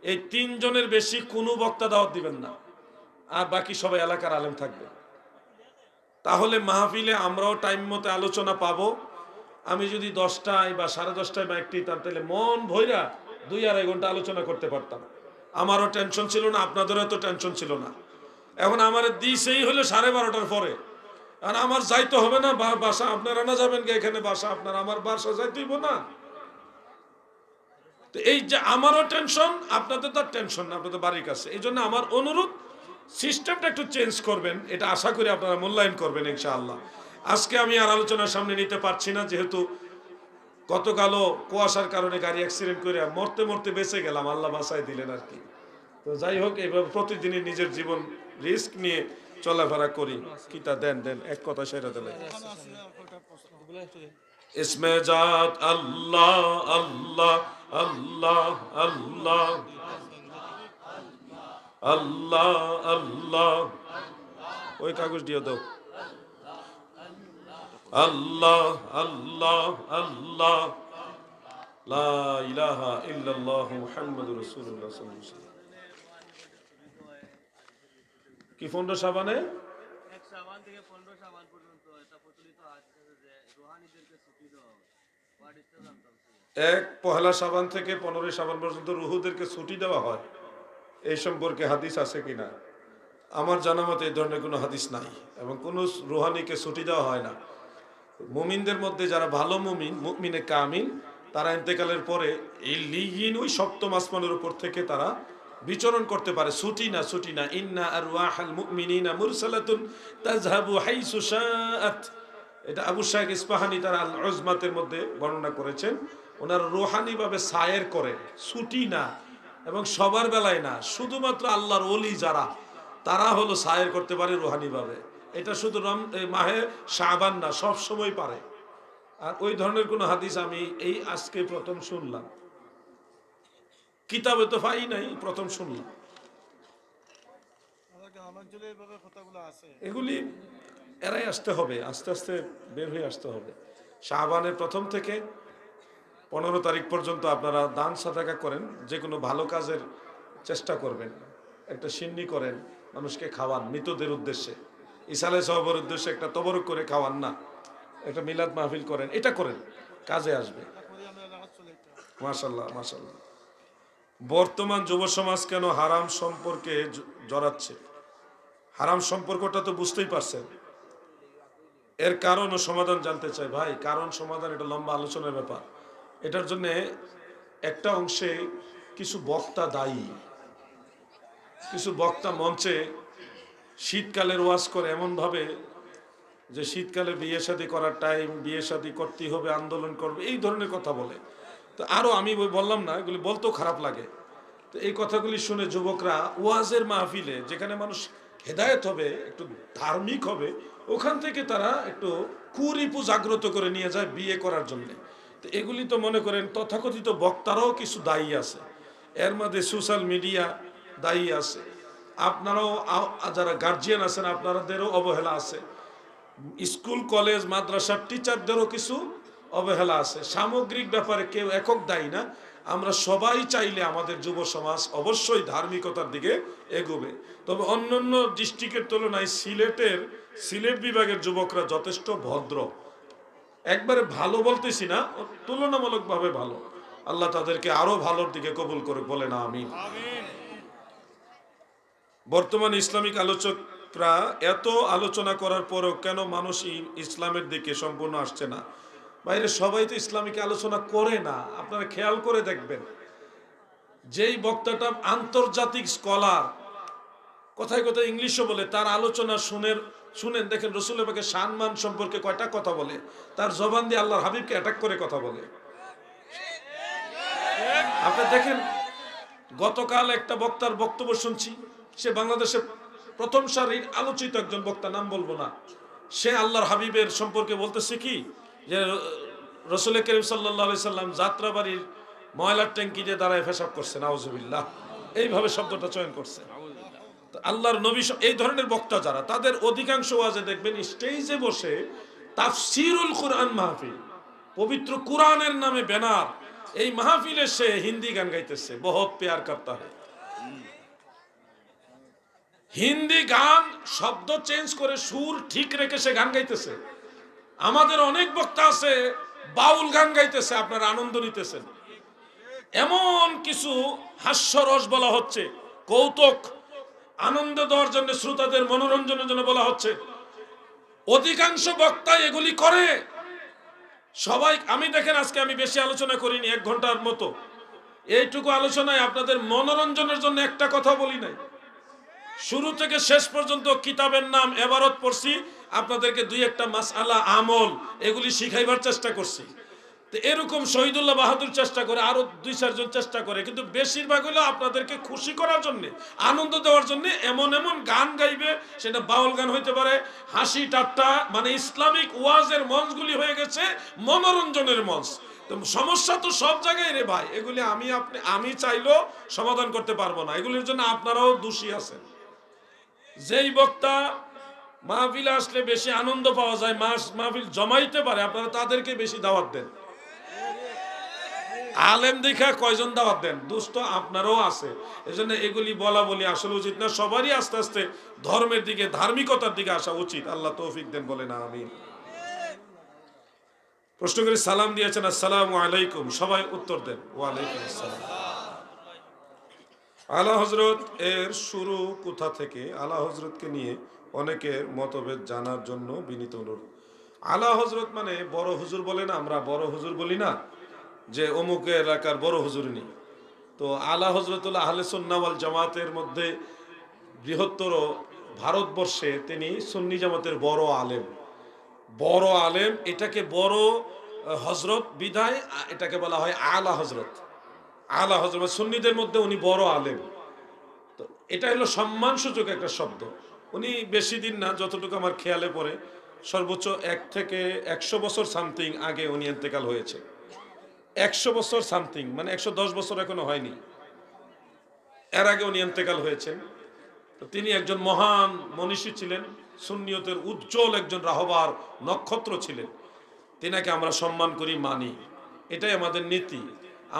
এই 3জনের বেশি কোনো বক্তা দাওয়াত দিবেন না। আর বাকি সবাই এলাকার আলেম থাকবে, তাহলে মাহফিলে আমরাও টাইম মতো আলোচনা পাবো। আমি যদি 10টায় বা 10:30টায় মাইকটি দিতাম, তাহলে মন ভইরা 2-2.5 ঘন্টা আলোচনা করতে পারতাম। আমারও টেনশন ছিল না, আপনাদেরও তো টেনশন ছিল না। এখন আমার দিছেই হলো 12:30টার পরে, আর আমার যাইতে হবে না বাসা। আপনারা না যাবেন কি এখানে বাসা আপনার, আমার বাসা যাইতে হইব না। তো এই যে আমারও টেনশন, আপনাদের তো টেনশন না, আপনাদের বাড়ির কাছে। এই জন্য আমার অনুরোধ, সিস্টেমটা একটু চেঞ্জ করবেন, এটা আশা করি আপনারা মূল্যায়ন করবেন ইনশাআল্লাহ। আজকে আমি আর আলোচনার সামনে নিতে পারছি না, যেহেতু গতকালও কুয়াশার কারণে গাড়ি অ্যাক্সিডেন্ট করে মরতে মরতে বেঁচে গেলাম, আল্লাহ বাঁচায় দিলেন আর কি। তো যাই হোক, এইভাবে প্রতিদিনই নিজের জীবন রিস্ক নিয়ে চলাফেরা করি। কিতা দেন দেন, এক কথা সেরা দিলে ইসমে জাত আল্লাহ আল্লাহ আল্লাহ আল্লাহ আল্লাহ আল্লাহ, ওই কাগজ দিয়ে দাও। আল্লাহ আল্লাহ আল্লাহ, লা ইলাহা ইল্লাল্লাহু মুহাম্মাদুর রাসূলুল্লাহ সাল্লাল্লাহু আলাইহি ওয়াসাল্লাম। কি 15 সাবানে এক সাবান থেকে 15 সাবান পর্যন্ত এটা প্রচলিত আছে যে রুহানীদেরকে ছুটি দেওয়া হয়। ওয়ার্ডটা জানতাম। এক পহেলা সাবান থেকে 15 সাবান পর্যন্ত রুহুদেরকে ছুটি দেওয়া হয়, এই সম্পর্কে হাদিস আছে কিনা? আমার জানা মতে এই ধরনের কোনো হাদিস নাই, এবং কোনো রুহানিকে ছুটি দেওয়া হয় না। মুমিনদের মধ্যে যারা ভালো মুমিন, মুমিনে কামিল, তারা ইন্তেকালের পরে এই লিগিন ওই 7ম আসমানের উপর থেকে তারা বিচরণ করতে পারে। ছুটি না, ছুটি না। ইন্না আরওয়াহাল মুমিনিনা মুরসালাতুন তাযহাবু হাইসু শাআত, এটা আবু শাইখ ইসফাহানি তার আল উজমাতের মধ্যে বর্ণনা করেছেন। ওনার রুহানিভাবে সায়ের করে, ছুটি না, এবং সবার বেলায় না, শুধুমাত্র আল্লাহর ওলি যারা, তারা হলো সায়ের করতে পারে রুহানিভাবে। এটা শুধু মাহে শাবান না, সব সময় পারে। আর ওই ধরনের কোনো হাদিস আমি এই আজকে প্রথম শুনলাম, কিতাবে তো পাই নাই, প্রথম শুনলাম। এগুলি এরাই আসতে হবে, আস্তে আস্তে বের হয়ে আসতে হবে। শাবানের প্রথম থেকে 15 তারিখ পর্যন্ত আপনারা দান সাদাকা করেন, যে কোনো ভালো কাজের চেষ্টা করবেন। একটা সিন্নি করেন, মানুষকে খাওয়ান মৃতদের উদ্দেশ্যে, ইসালে সহবের উদ্দেশ্যে একটা তবরক করে খাওয়ান না, একটা মিলাদ মাহফিল করেন, এটা করেন, কাজে আসবে। মাশাআল্লাহ মাশাআল্লাহ। বর্তমান যুব সমাজ কেন হারাম সম্পর্কে জড়াচ্ছে? হারাম সম্পর্কটা তো বুঝতেই পারছেন, এর কারণ ও সমাধান জানতে চাই ভাই। কারণ সমাধান এটা লম্বা আলোচনার ব্যাপার। এটার জন্য একটা অংশে কিছু বক্তা দায়ী, কিছু বক্তা মঞ্চে শীতকালের ওয়াজ করে এমনভাবে যে শীতকালে বিয়ে শাদী করার টাইম, বিয়ে শাদী করতেই হবে, আন্দোলন করবে, এই ধরনের কথা বলে। তো আরও আমি বললাম না, এগুলি বলতেও খারাপ লাগে। তো এই কথাগুলি শুনে যুবকরা ওয়াজের মাহফিলে, যেখানে মানুষ হেদায়েত হবে, একটু ধার্মিক হবে, ওখান থেকে তারা একটু কুরিপু জাগ্রত করে নিয়ে যায় বিয়ে করার জন্য। তো এগুলি তো মনে করেন তথাকথিত বক্তারাও কিছু দায়ী আছে, এর মধ্যে সোশ্যাল মিডিয়া দায়ী আছে, আপনারাও যারা গার্জিয়ান আছেন আপনাদেরও অবহেলা আছে, স্কুল কলেজ মাদ্রাসার টিচারদেরও কিছু অবহেলা আছে। সামগ্রিক ব্যাপারে কেউ একক দায়ী না। আমরা সবাই চাইলে আমাদের যুব সমাজ অবশ্যই ধার্মিকতার দিকে এগোবে। তবে অন্যান্য ডিস্ট্রিক্টের তুলনায় সিলেট বিভাগের যুবকরা যথেষ্ট ভদ্র, একবারে ভালো বলতেছি না, তুলনামূলকভাবে ভালো। আল্লাহ তাদেরকে আরো ভালোর দিকে কবুল করে, বলে না আমিন। বর্তমান ইসলামিক আলোচকরা এত আলোচনা করার পরেও কেন মানুষ ইসলামের দিকে সম্পূর্ণ আসছে না? বাইরে সবাই তো ইসলামিক আলোচনা করে না, আপনারা খেয়াল করে দেখবেন। যেই বক্তাটা আন্তর্জাতিক স্কলার, কথায় কথায় ইংলিশও বলে, তার আলোচনা শুনেন, দেখেন রসুলের পাকের সম্মান সম্পর্কে কয়টা কথা বলে, তার জবান দিয়ে আল্লাহর হাবিবকে অ্যাটাক করে কথা বলে। আপনি দেখেন গতকাল একটা বক্তার বক্তব্য শুনছি, সে বাংলাদেশের প্রথম সারির আলোচিত একজন বক্তা, নাম বলবো না। সে আল্লাহর হাবিবের সম্পর্কে বলতেছে কি যে রসুল করিম সাল্লাল্লাহু আলাইহি সাল্লাম যাত্রাবাড়ির ময়লার ট্যাঙ্কি দিয়ে দাঁড়ায় পেশাব করছে, নাউজুবিল্লাহ, এইভাবে শব্দটা চয়ন করছে। তো আল্লাহর নবী, এই ধরনের বক্তা যারা, তাদের অধিকাংশ ওয়াজে দেখবেন স্টেজে বসে তাফসিরুল কুরআন মাহফিল, পবিত্র কুরআনের নামে ব্যানার, এই মাহফিলে সে হিন্দি গান গাইতেছে, বহুত প্যার করতা है। হিন্দি গান শব্দ চেঞ্জ করে সুর ঠিক রেখে সে গান গাইতেছে। আমাদের অনেক বক্তা আছে বাউল গান গাইতেছে, আপনারা আনন্দ নিতেছেন। এমন কিছু হাস্যরস বলা হচ্ছে, কৌতুক আনন্দ দেওয়ার জন্য, শ্রোতাদের মনোরঞ্জনের জন্য বলা হচ্ছে। অধিকাংশ বক্তা এগুলি করে সবাই। আমি দেখেন, আজকে আমি বেশি আলোচনা করিনি, 1 ঘন্টার মতো। এইটুকু আলোচনায় আপনাদের মনোরঞ্জনের জন্য একটা কথা বলি নাই। শুরু থেকে শেষ পর্যন্ত কিতাবের নাম, এবারত পড়ছি, আপনাদেরকে 2-1টা মাসআলা, আমল, এগুলি শিখাইবার চেষ্টা করছি। তো এরকম শহীদুল্লাহ বাহাদুর চেষ্টা করে, আরো 2-4 জন চেষ্টা করে, কিন্তু বেশিরভাগ হলো আপনাদেরকে খুশি করার জন্য, আনন্দ দেওয়ার জন্য এমন এমন গান গাইবে। সেটা বাউল গান হইতে পারে, হাসি ঠাট্টা, মানে ইসলামিক ওয়াজের মঞ্চগুলি হয়ে গেছে মনোরঞ্জনের মঞ্চ। তো সমস্যা তো সব জায়গায় রে ভাই, এগুলি আমি চাইলেও সমাধান করতে পারবো না, এগুলির জন্য আপনারাও দোষী আছেন। যেই বক্তা মাহফিলে আসলে বেশি আনন্দ পাওয়া যায়, মাহফিল জমাইতে পারে, আপনারা তাদেরকে বেশি দাওয়াত দেন। আলেম দেখা কয়জন দাওয়াত দেন? দুষ্ট আপনারও আছে। এজন্য এগুলি বলা বলি আসলে উচিত না। সবারই আস্তে আস্তে ধর্মের দিকে, ধার্মিকতার দিকে আসা উচিত। আল্লাহ তৌফিক দেন, বলে না আমিন। প্রশ্ন করে সালাম দিয়েছেন, আসসালামু আলাইকুম, সবাই উত্তর দেন, ওয়ালাইকুম আসসালাম। আলা হযরত এর শুরু কোথা থেকে? আলা হযরতকে নিয়ে অনেকের মতভেদ জানার জন্য বিনীত অনুরোধ। আলা হযরত মানে বড় হুজুর বলে না, আমরা বড় হুজুর বলি না, যে অমুক এলাকার বড় হুজুর নেই। তো আলা হযরতুল আহলে সুন্নাহ ওয়াল জামাতের মধ্যে বৃহত্তর ভারতবর্ষে তিনি সুন্নি জামাতের বড় আলেম। বড় আলেম, এটাকে বড় হযরত বিধায় এটাকে বলা হয় আলা হযরত। আলা হযরত সুন্নিদের মধ্যে উনি বড় আলেম। তো এটা হলো সম্মানসূচক একটা শব্দ। উনি বেশি দিন না, যতটুকু আমার খেয়ালে পড়ে, সর্বোচ্চ 1 থেকে 100 বছর সামথিং আগে উনি ইন্তেকাল হয়েছে। 100 বছর সামথিং, মানে 110 বছর এখনো হয়নি, এর আগে উনি ইন্তেকাল হয়েছেন। তো তিনি একজন মহান মনীষী ছিলেন, সুন্নিয়তের উজ্জ্বল একজন রাহবার নক্ষত্র ছিলেন। তিনাকে আমরা সম্মান করি, মানি, এটাই আমাদের নীতি।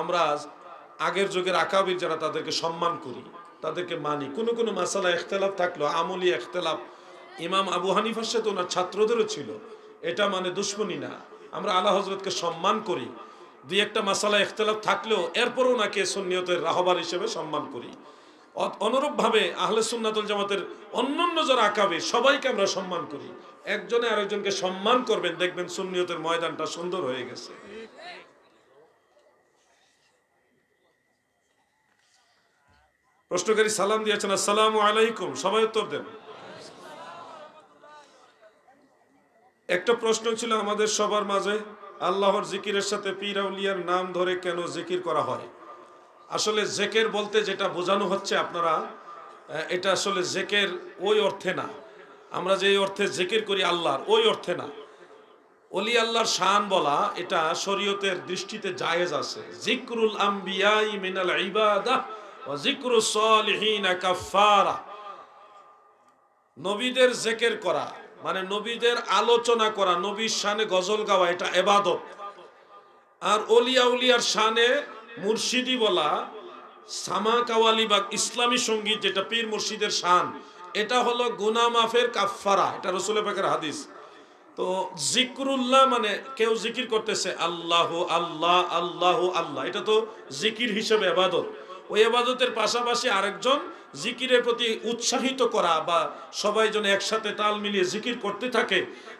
আমরা আগের যুগের আকাবির যারা, তাদেরকে সম্মান করি, তাদেরকে মানি। কোনো কোনো মাসালা ইখতিলাফ থাকলো, আমলি ইখতিলাফ, ইমাম আবু হানিফার সাথে ওনার ছাত্রদেরও ছিল, এটা মানে দুশ্মনী না। আমরা আলা হযরতকে সম্মান করি, 2-1টা মাসালা ইখতিলাফ থাকলেও এরপরও ওনাকে সুন্নিয়তের রাহবার হিসেবে সম্মান করি। অনুরূপভাবে আহলে সুন্নাতুল জামাতের অন্যান্য যারা আকাবির, সবাইকে আমরা সম্মান করি। একজনে আরেকজনকে সম্মান করবেন, দেখবেন সুন্নিয়তের ময়দানটা সুন্দর হয়ে গেছে। প্রশ্নকারী সালাম দিয়েছেন, আসসালামু আলাইকুম, সবাই উত্তর দেন। একটা প্রশ্ন ছিল আমাদের সবার মাঝে, আল্লাহর জিকিরের সাথে পীর আউলিয়ার নাম ধরে কেন জিকির করা হয়? আসলে জেকের বলতে যেটা বোঝানো হচ্ছে, আপনারা এটা আসলে জেকের ওই অর্থে না। আমরা যে অর্থে জিকির করি আল্লাহর, ওই অর্থে না। ওলি আল্লাহর শান বলা, এটা শরীয়তের দৃষ্টিতে জায়েজ আছে। জিকরুল আম্বিয়াই মিনাল ইবাদাহ ওয়া জিকরুস সালিহিনা কাফারা। নবীদের জিকির করা মানে নবীদের আলোচনা করা, নবীর শানে গজল গাওয়া, এটা ইবাদত। আর ওলি আউলিয়ার শানে মুর্শিদি বলা, সামা কাওয়ালি বা ইসলামী সঙ্গীত, যেটা পীর মুর্শিদের শান, এটা হলো গুনাহ মাফের কাফারা। এটা রাসূল পাকের হাদিস। তো জিকরুল্লাহ মানে কেউ জিকির করতেছে, আল্লাহ আল্লাহ আল্লাহ আল্লাহ, এটা তো জিকির হিসেবে ইবাদত। ওই ইবাদতের পাশাপাশি আরেকজন জিকিরের প্রতি উৎসাহিত করা, বা সবাই যেন একসাথে তাল মিলিয়ে জিকির করতে থাকে,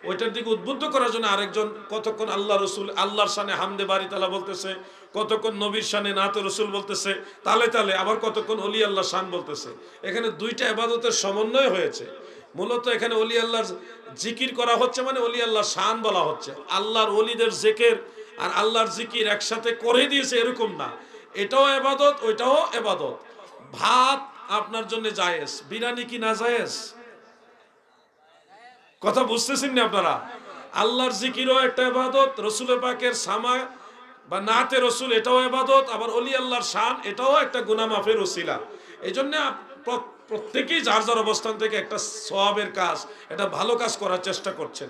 ওইটার দিকে উদ্বুদ্ধ করার জন্য আরেকজন কতক্ষণ আল্লাহ রসুল, আল্লাহর শানে হামদে বাড়ি তালা বলতেছে, কতক্ষণ নবীর শানে নাতে রসুল বলতেছে তালে তালে, আবার কতক্ষণ অলি আল্লাহ শান বলতেছে। এখানে 2টা ইবাদতের সমন্বয় হয়েছে। মূলত এখানে অলি আল্লাহর জিকির করা হচ্ছে, মানে অলি আল্লাহর শান বলা হচ্ছে। আল্লাহর অলিদের জিকির আর আল্লাহর জিকির একসাথে করে দিয়েছে এরকম না, এটাও ইবাদত, ওইটাও ইবাদত। ভাত আপনার জন্য জায়েজ, বিরিয়ানি কি না জায়েজ? কথা বুঝতেছেন না আপনারা? আল্লাহর জিকিরও একটা ইবাদত, রসুল পাকের সামা বা নাতে রসুল এটাও ইবাদত, আবার ওলি আল্লাহর শান এটাও একটা গুনাহ মাফের ওসিলা। এই জন্য প্রত্যেকেই যার যার অবস্থান থেকে একটা সওয়াবের কাজ, এটা ভালো কাজ করার চেষ্টা করছেন।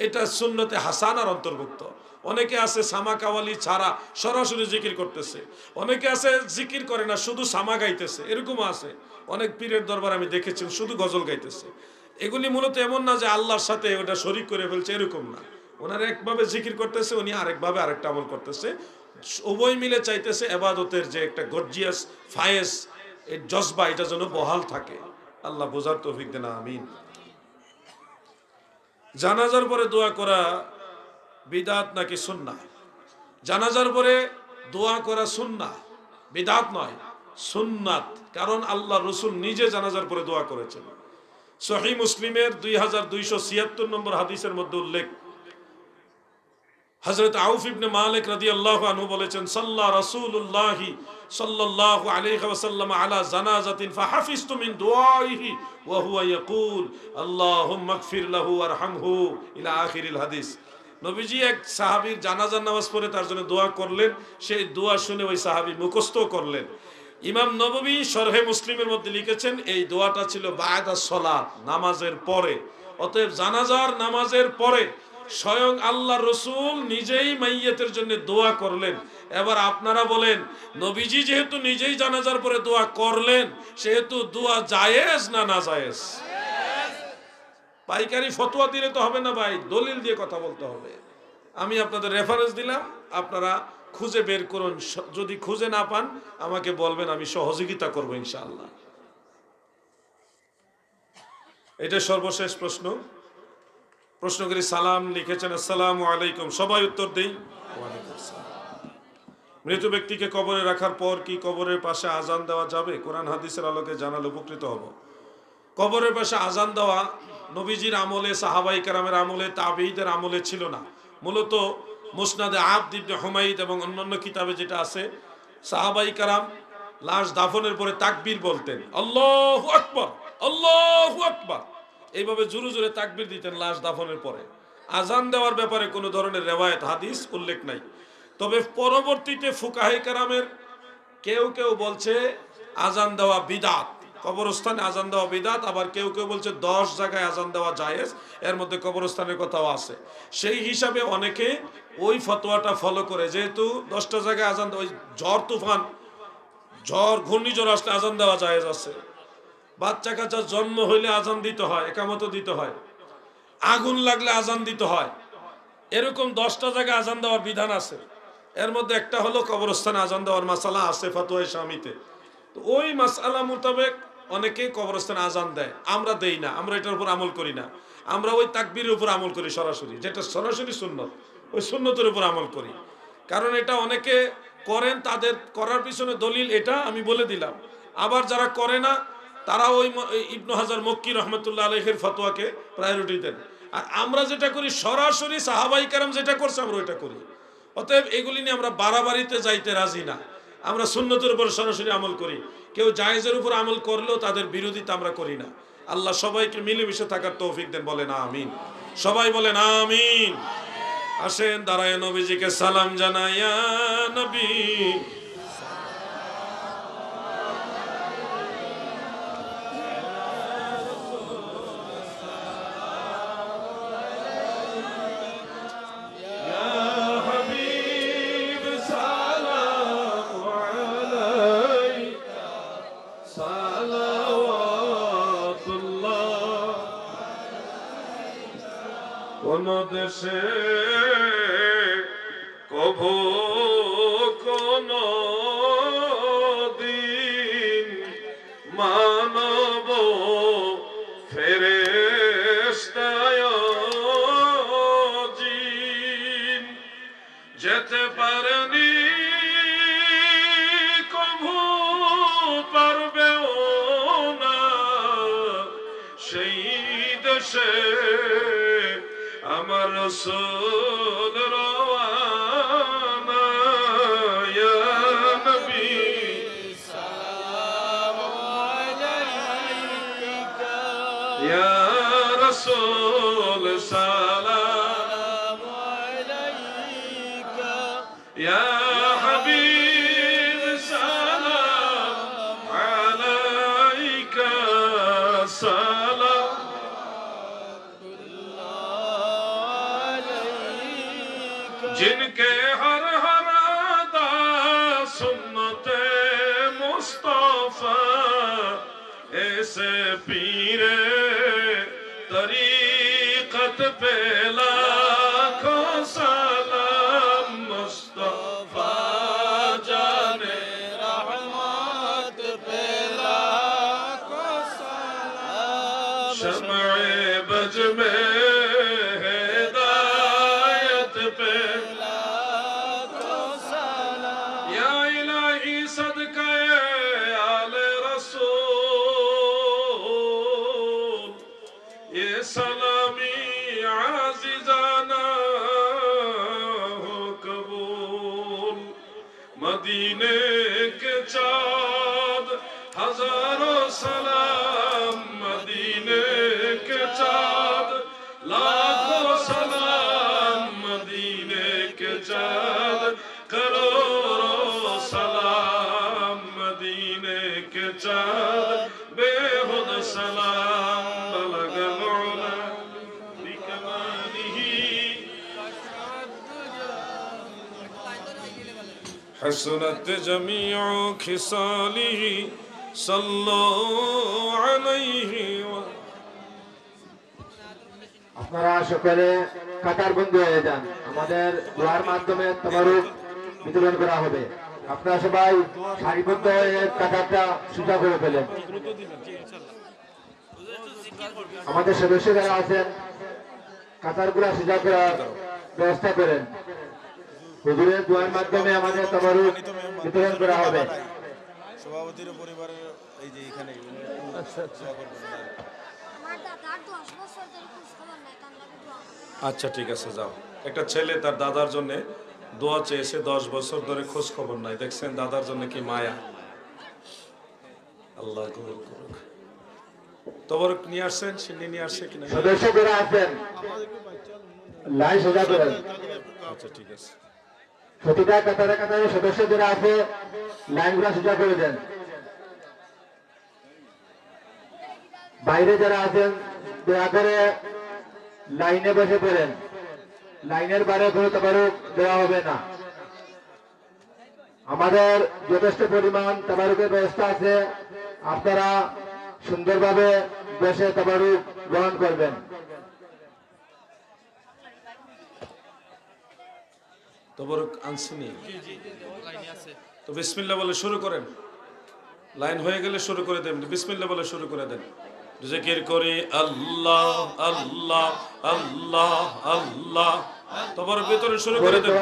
এটা সুন্নতে হাসানার অন্তর্ভুক্ত। অনেকে আছে সামা কাওয়ালি ছাড়া সরাসরি জিকির করতেছে, অনেকে আছে জিকির করে না শুধু সামা গাইতেছে, এরকমও আছে। অনেক পীরের দরবার আমি দেখেছি শুধু গজল গাইতেছে। এগুলি মূলত এমন না যে আল্লাহর সাথে ওটা শরীক করে ফেলছে, এরকম না। ওনারা একভাবে জিকির করতেছে, উনি আরেকভাবে আরেকটা আমল করতেছে। উভয় মিলে চাইতেছে এবাদতের যে একটা গর্জিয়াস ফায়েজ, এই জজবা, এটা যেন বহাল থাকে। আল্লাহ বোঝার তৌফিক দেন, আমিন। জানাজার পরে দোয়া করা বিদাত নাকি সুন্নাহ? জানাজার পরে দোয়া করা সুন্নাহ, বিদাত নয়, সুন্নাত। কারণ আল্লাহ রসুল নিজে জানাজার পরে দোয়া করেছেন। সহিহ মুসলিমের 2276 নম্বর হাদিসের মধ্যে উল্লেখ, হযরত আউফ ইবনে মালিক রাদিয়াল্লাহু আনহু বলেছেন, সাল্লা রাসূলুল্লাহ সাল্লাল্লাহু আলাইহি ওয়াসাল্লাম আলা জানাজাতিন ফাহাফিজতু মিন দুআইহি ওয়া হুয়া ইয়াকুল আল্লাহুম্মা ইগফির লাহু ওয়ারহামহু ইলা আখিরিল হাদিস। নবীজি এক সাহাবীর জানাজার নামাজ পড়ে তার জন্য দোয়া করলেন, সেই দোয়া শুনে ওই সাহাবী মুখস্থ করলেন। ইমাম নববী শরহে মুসলিমের মধ্যে লিখেছেন, এই দোয়াটা ছিল বা'দা সলাত, নামাজের পরে। অতএব জানাজার নামাজের পরে স্বয়ং আল্লাহ রসুল নিজেই মাইয়িতের জন্য দোয়া করলেন। এবার আপনারা বলেন, নবীজি যেহেতু নিজেই জানাজার পরে দোয়া করলেন, সেহেতু দোয়া জায়েজ না না জায়েজ? পাইকারি ফতোয়া দিলে তো হবে না ভাই, দলিল দিয়ে কথা বলতে হবে। আমি আপনাদের রেফারেন্স দিলাম, আপনারা খুঁজে বের করুন। যদি খুঁজে না পান আমাকে বলবেন, আমি সহযোগিতা করবো ইনশাআল্লাহ। এটা সর্বশেষ প্রশ্ন। প্রশ্নকারী সালাম লিখেছেন, আসসালামু আলাইকুম। সবাই উত্তর দেই। মৃত ব্যক্তিকে কবরে রাখার পর কি কবরের পাশে আজান দেওয়া যাবে? কোরআন হাদিসের আলোকে জানালে উপকৃত হব। কবরের পাশে আজান দেওয়া নবীজির আমলে, সাহাবাই কেরামের আমলে, তাবেঈদের আমলে ছিল না। মূলত মুসনাদে আবদ ইবনে হুমাইদ এবং অন্যান্য কিতাবে যেটা আছে, সাহাবাই কেরাম লাশ দাফনের পরে তাকবীর বলতেন, আল্লাহু আকবার, আল্লাহু আকবার, এইভাবে জোরে জোরে তাকবীর দিতেন লাশ দাফনের পরে। আজান দেওয়ার ব্যাপারে কোনো ধরনের রেওয়ায়েত হাদিস উল্লেখ নাই। তবে পরবর্তীতে ফুকাহে কেরামের কেউ কেউ বলছে আজান দেওয়া বিদাত, কবরস্থানে আজান দেওয়া বিদাত। আবার কেউ কেউ বলছে 10 জায়গায় আজান দেওয়া জায়েজ, এর মধ্যে কবরস্থানের কথাও আছে। সেই হিসাবে অনেকে ওই ফতোয়াটা ফলো করে, যেহেতু 10টা জায়গায় আজান, ওই ঝড় তুফান, ঝড় ঘূর্ণিঝড় আসলে আজান দেওয়া জায়েজ আছে। বাচ্চা কাচ্চার জন্ম হইলে আজান দিতে হয়, একামত দিতে হয়, আগুন লাগলে আজান দিতে হয়, এরকম 10টা জায়গায় আজান দেওয়ার বিধান আছে। এর মধ্যে একটা হলো কবরস্থানে আজান দেওয়ার মাসালা আছে ফতোয়া শামিতে। তো ওই মাসালা মোতাবেক অনেকে কবরস্থানে আজান দেয়, আমরা দেই না, আমরা এটার উপর আমল করি না। আমরা ওই তাকবীরের উপর আমল করি সরাসরি, যেটা সরাসরি সুন্নত, ওই সুন্নতের উপর আমল করি। কারণ এটা অনেকে করেন, তাদের করার পিছনে দলিল এটা আমি বলে দিলাম। আবার যারা করে না তারা ওই ইবনু হাজার মক্কি রহমতুল্লাহ আলাইহির ফতোয়াকে প্রায়োরিটি দেন। আর আমরা যেটা করি সরাসরি সাহাবাই কেরাম যেটা করছে আমরা ওইটা করি। অতএব এগুলি নিয়ে আমরা বাড়াবাড়িতে যাইতে রাজি না, আমরা সুন্নতের উপর সরাসরি আমল করি। কেউ জায়েজের উপর আমল করলেও তাদের বিরোধিতা আমরা করি না। আল্লাহ সবাইকে মিলেমিশে থাকার তৌফিক দেন, বলেন আমিন। সবাই বলেন আমিন। আসেন দাঁড়ায় নবীজিকে সালাম জানাইয়া নবী কোন দেশে কভু কোন দিন মানব ফেরেশতায় জিন যেতে পারেনি, কভু পারবেও না সেই দেশে আমার রাসূল রওয়ানা। ইয়া নবী সালাম जिनके हर हर अदा सुन्नते मुस्तफा ऐसे पीरे तरीकत पे लाखों सलाम मुस्तफा जाने रहमत पे लाखों सलाम शम्ए बज में हिदायत पे लाखों सलाम या इलाही सदका आले रसूल ये सलामी आज़िज़ाना हो कबूल मदीने के चाँद हजारों सलाम मदीने के चाँद लाखों सलाम मदीने के चाँद करोड़ों सलाम मदीने के चाँद बेहुद सलाम बलगल उला बिकमालिही हसनत जमीउ खिसालिही सल्लू अलैहि व আপনারা সকলে কাতারবন্দি হয়ে যান আমাদের দোয়ার মাধ্যমে তাবারুক বিতরণ করা হবে আপনারা সবাই সারিবদ্ধ হয়ে কাতারটা সোজা করে ফেলেন আমাদের সদস্য যারা আছেন কাতারগুলা সোজা করার ব্যবস্থা করেন হুজুরের দোয়ার মাধ্যমে আমাদের তাবারুক বিতরণ করা হবে সভাপতির পরিবারের এই যে এখানে আচ্ছা ঠিক আছে যাও একটা ছেলে তার দাদার জন্য দোয়া চেয়েছে 10 বছর ধরে খোঁজ খবর নাই দেখছেন দাদার জন্য কি মায়া আল্লাহ কবুল করুক তবরক নিয়ে আসছেন সিন্নি নিয়ে আসছে কিনা সদস্য যারা আছেন লাইন সোজা করেন আচ্ছা ঠিক আছে প্রতিটা কাতারে কাতারে সদস্য যারা আছে লাইনগুলো সোজা করে দেন বাইরে যারা আছেন দয়া করে লাইনে বসে পড়েন লাইনের বাইরে কোনো তাবারুক দেওয়া হবে না আমাদের যথেষ্ট পরিমাণ তাবারুকের ব্যবস্থা আছে আপনারা সুন্দরভাবে বসে তাবারুক গ্রহণ করবেন তবরক আনছিনি তো বিসমিল্লাহ বলে শুরু করেন লাইন হয়ে গেলে শুরু করে দেন বিসমিল্লাহ বলে শুরু করে দেন জিকির করি আল্লাহ আল্লাহ আল্লাহ আল্লাহ তবরক ভিতরে শুরু করে দেন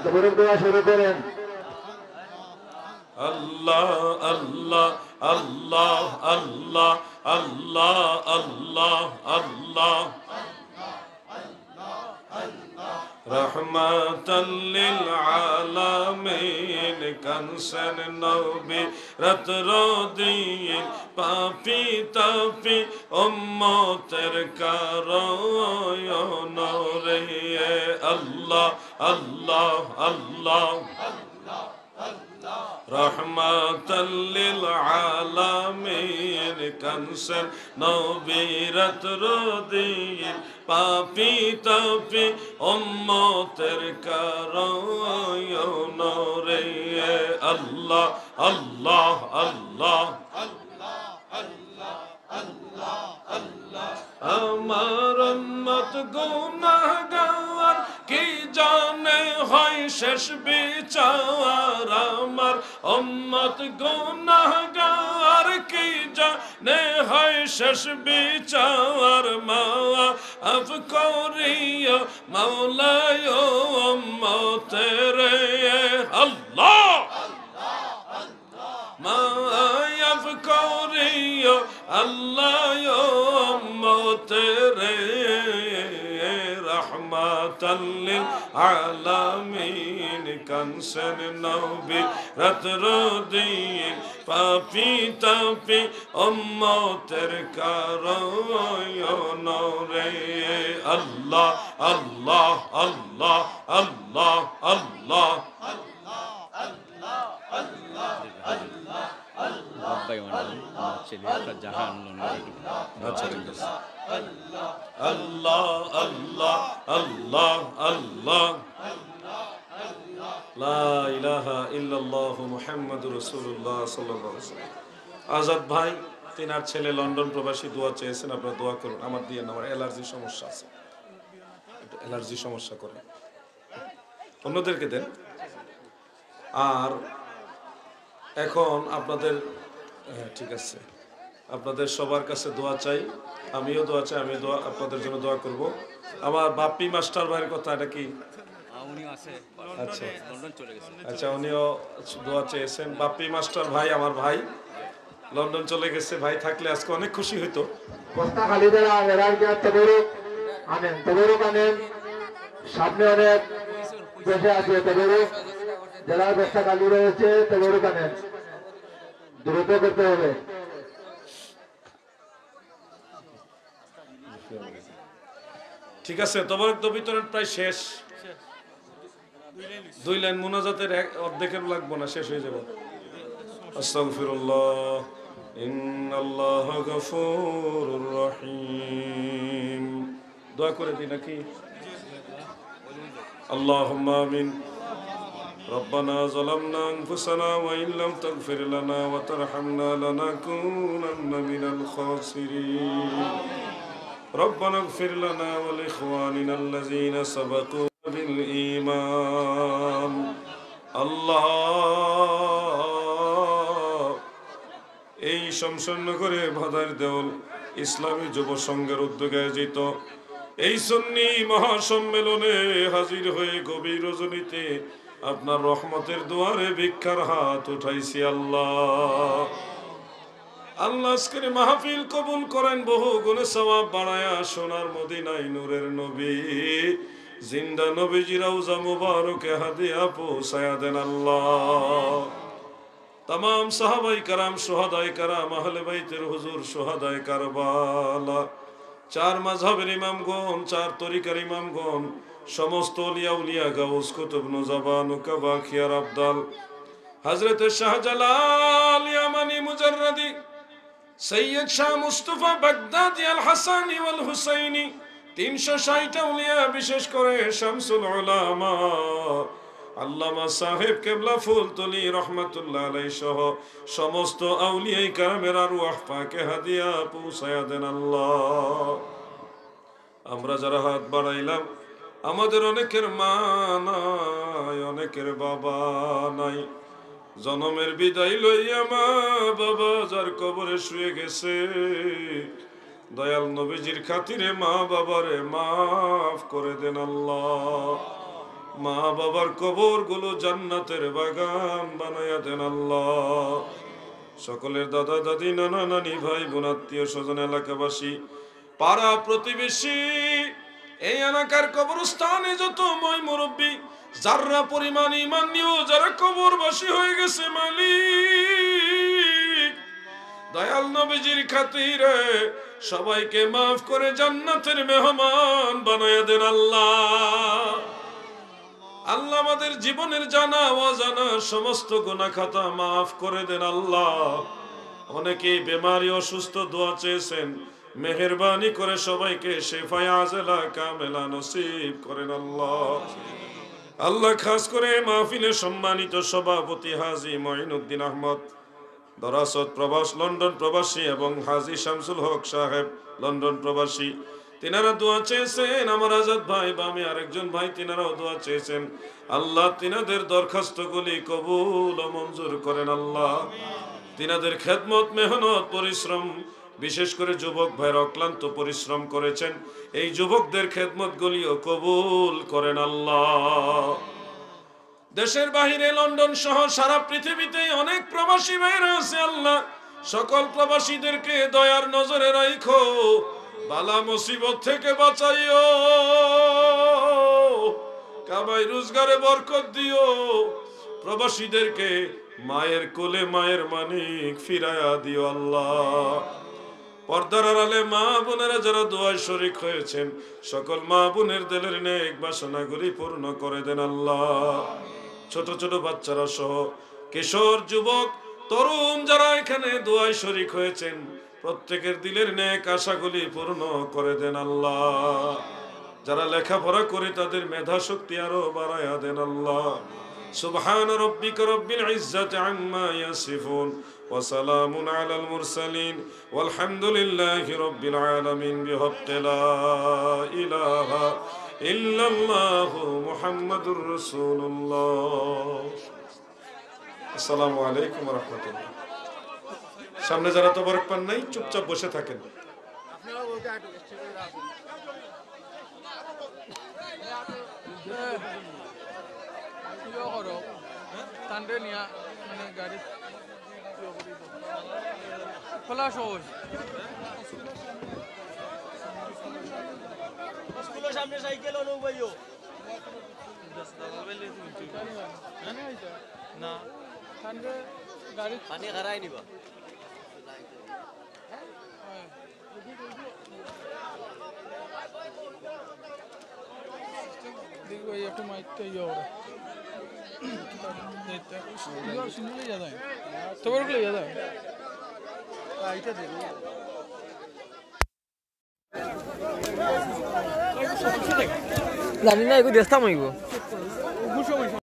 তাবারুক দেওয়া শুরু করেন আল্লাহ আল্লাহ আল্লাহ আল্লাহ আল্লাহ আল্লাহ আল্লাহ রহমাতাল লিল আলামিন কানসন নবী রতরদিন পাপি তাপি উম্মতের কারণ রে আল্লাহ আল্লাহ আল্লাহ রহমাতাল লিল আলামিন কানসন নবী রতরদিন পাপি তাপি উম্মতের কারণ রে আল্লাহ আল্লাহ আল্লাহ আমার উম্মত গুনাহগার কি জানে হয় শেষ বিচার আমার উম্মত গুনাহগার কি জানে হয় শেষ বিচার মাফ করিও মাওলায় উম্মতের আল্লাহ মাফ করিও আল্লাহ উম্মতের রহমাতাল লিল আলামিন কানসন নবী রতরদিন পাপি তাপি উম্মতের কারণ রে আল্লাহ আল্লাহ আল্লাহ আল্লাহ আল্লাহ বাব্বাই মন্ডল আমার ছেলে একটা জাহান আচ্ছা ঠিক আছে। আল্লাহ আল্লাহ আল্লাহ আল্লাহ লা ইলাহা ইল্লাল্লাহ মুহাম্মাদুর রাসূলুল্লাহ সাল্লাল্লাহু আলাইহি ওয়াসাল্লাম। আজাদ ভাই তিনার ছেলে লন্ডন প্রবাসী দোয়া চেয়েছেন, আপনারা দোয়া করুন। আমার দিয়ে আমার অ্যালার্জি সমস্যা আছে, একটু অ্যালার্জি সমস্যা করে, অন্যদেরকে দেন। আর এখন আপনাদের ঠিক আছে, আপনাদের সবার কাছে দোয়া চাই, আমিও দোয়া চাই, আমি দোয়া আপনাদের জন্য দোয়া করব। আমার বাপ্পি মাস্টার ভাইয়ের কথা, এটা কি? উনি আছে আচ্ছা লন্ডন চলে গেছে। আচ্ছা, উনিও দোয়া চেয়েছেন। বাপ্পি মাস্টার ভাই আমার ভাই লন্ডন চলে গেছে, ভাই থাকলে আজকে অনেক খুশি হইতো। বস্তা খালি দেওয়া এরার গিয়ে তবরুক আনেন, তবরুক আনেন। সামনে অনেক বসে আছে, তবরুক যারা বস্তা খালি রয়েছে তবরুক আনেন, দ্রুত করতে হবে। ঠিক আছে, তবরক তো বিতরণ প্রায় শেষ, 2 লাইন মুনাজাতের অর্ধেকের লাগবো না, শেষ হয়ে যাবে। আস্তাগফিরুল্লাহ ইন্নাল্লাহা গফুরুর রহিম। দোয়া করে দিই নাকি? আল্লাহুম্মা আমিন। ربنا ظلمنا أنفسنا وإن لم تغفر لنا وترحمنا لنكونن من الخاسرين ربنا اغفر لنا ولإخواننا الذين سبقونا بالإيمان الله এই শমশাননগরে ভাদার দেওল ইসলামী যুব সংঘের উদ্যোগে আয়োজিত এই সুন্নি মহাসম্মেলনে হাজির হয়ে গভীর রজনীতে আপনার রহমতের দুয়ারে ভিক্ষার হাত উঠাইছি। আল্লাহ আল্লাহ আজকের মাহফিল কবুল করেন, বহু গুণে সওয়াব বাড়ায়া সোনার মদিনায় নূরের নবী জিন্দা নবীজি রওজা মুবারকে হাদিয়া পৌঁছায়া দেন। আল্লাহ तमाम সাহাবাই কারাম, শুহাদাই কারাম, আহলে বাইতের হুজুর, শুহাদাই কারবালা, 4 মাযহাবের ইমামগণ, 4 তরিকার ইমামগণ, সমস্ত আউলিয়া উলিয়া গাউস কুতুব নুজাবান উকাবা খিয়ার আবদাল, হযরত শাহজালাল ইয়ামানি মুজাররদি, সৈয়দ শাহ মুস্তাফা বাগদাদি আল হাসানি ওয়াল হুসাইনি, 360 আউলিয়া, বিশেষ করে শামসুল উলামা আল্লামা সাহেব কেবলা ফুলতলি রহমাতুল্লাহ আলাইহি সহ সমস্ত আউলিয়ায়ে কেরামের আরওয়াহ পাকে হাদিয়া পৌঁছায়া দেন। আল্লাহ আমরা যারা হাত বাড়াইলাম, আমাদের অনেকের মা নাই, অনেকের বাবা নাই, জনমের বিদায় লইয়া মা বাবা যার কবরে শুয়ে গেছে, দয়াল নবীজির খাতিরে মা বাবারে মাফ করে দেন। আল্লাহ মা বাবার কবর গুলো জান্নাতের বাগান বানায়া দেন। আল্লাহ সকলের দাদা দাদি, নানা নানি, ভাই বোন, আত্মীয় স্বজন, এলাকাবাসী, পাড়া প্রতিবেশী, এই এলাকার কবরস্থানে যত ময় মুরব্বী, যারা পরিমাণ ঈমান নিয়েও যারা কবরবাসী হয়ে গেছে, মালিক দয়াল নবীজির খাতিরে সবাইকে মাফ করে জান্নাতের মেহমান বানায়া দেন। আল্লাহ আল্লাহ আমাদের জীবনের জানা অজানা সমস্ত গুনাহ খাতা মাফ করে দেন। আল্লাহ অনেকেই বেমারি অসুস্থ দোয়া চেয়েছেন, মেহেরবানি করে সবাইকে শেফায়ে আজলা কামেলা নসিব করেন। আল্লাহ আল্লাহ খাস করে মাহফিলে সম্মানিত সভাপতি হাজী মঈনুদ্দিন আহমদ, দরাসত প্রবাস লন্ডন প্রবাসী, এবং হাজী শামসুল হক সাহেব লন্ডন প্রবাসী, তিনারা দোয়া চেয়েছেন। আমার আজাদ ভাই বা আমি আরেকজন ভাই, তিনারাও দোয়া চেয়েছেন। আল্লাহ তিনাদের দরখাস্তগুলি কবুল ও মঞ্জুর করেন। আল্লাহ তিনাদের খেদমত, মেহনত, পরিশ্রম, বিশেষ করে যুবক ভাইরা অক্লান্ত পরিশ্রম করেছেন, এই যুবকদের খেদমতগুলিও কবুল করেন। আল্লাহ দেশের বাহিরে লন্ডন সহ সারা পৃথিবীতে অনেক প্রবাসী ভাইরা আছে। আল্লাহ সকল প্রবাসীদেরকে দয়ার নজরে রাখো, বালা মুসিবত থেকে বাঁচাইও, কামাই রোজগারে বরকত দিও, প্রবাসীদেরকে মায়ের কোলে মায়ের মানিক ফিরায়া দিও। আল্লাহ পর্দার আড়ালে মা বোনেরা যারা দোয়ায় শরীক হয়েছেন, সকল মা বোনের দিলের নেক বাসনাগুলি পূর্ণ করে দেন। আল্লাহ ছোট ছোট বাচ্চারা সহ কিশোর যুবক তরুণ যারা এখানে দোয়ায় শরীক হয়েছেন প্রত্যেকের দিলের নেক আশাগুলি পূর্ণ করে দেন আল্লাহ। যারা লেখাপড়া করে তাদের মেধা শক্তি আরো বাড়ায়া দেন আল্লাহ। সুবহান রাব্বিকা রব্বিল ইজ্জাতি আম্মা ইয়াসিফুন ওয়া সালামুন আলাল মুরসালিন ওয়ালহামদুলিল্লাহি রাব্বিল আলামিন বিহাক্কি লা ইলাহা ইল্লাল্লাহু মুহাম্মাদুর রাসূলুল্লাহ। আসসালামু আলাইকুম ওয়া রাহমাতুল্লাহ। সামনে যারা তবারক পান নাই চুপচাপ বসে থাকেন। স্কুলের সামনে সাইকেল অনু ভাইও না পানি খারাই নিবা देखो ये तो माइक तो ये हो रहा है सुन ले ज्यादा है तो वर्क ले ज्यादा है आइटा देखो জানি না এগুলো দেখতাম হইব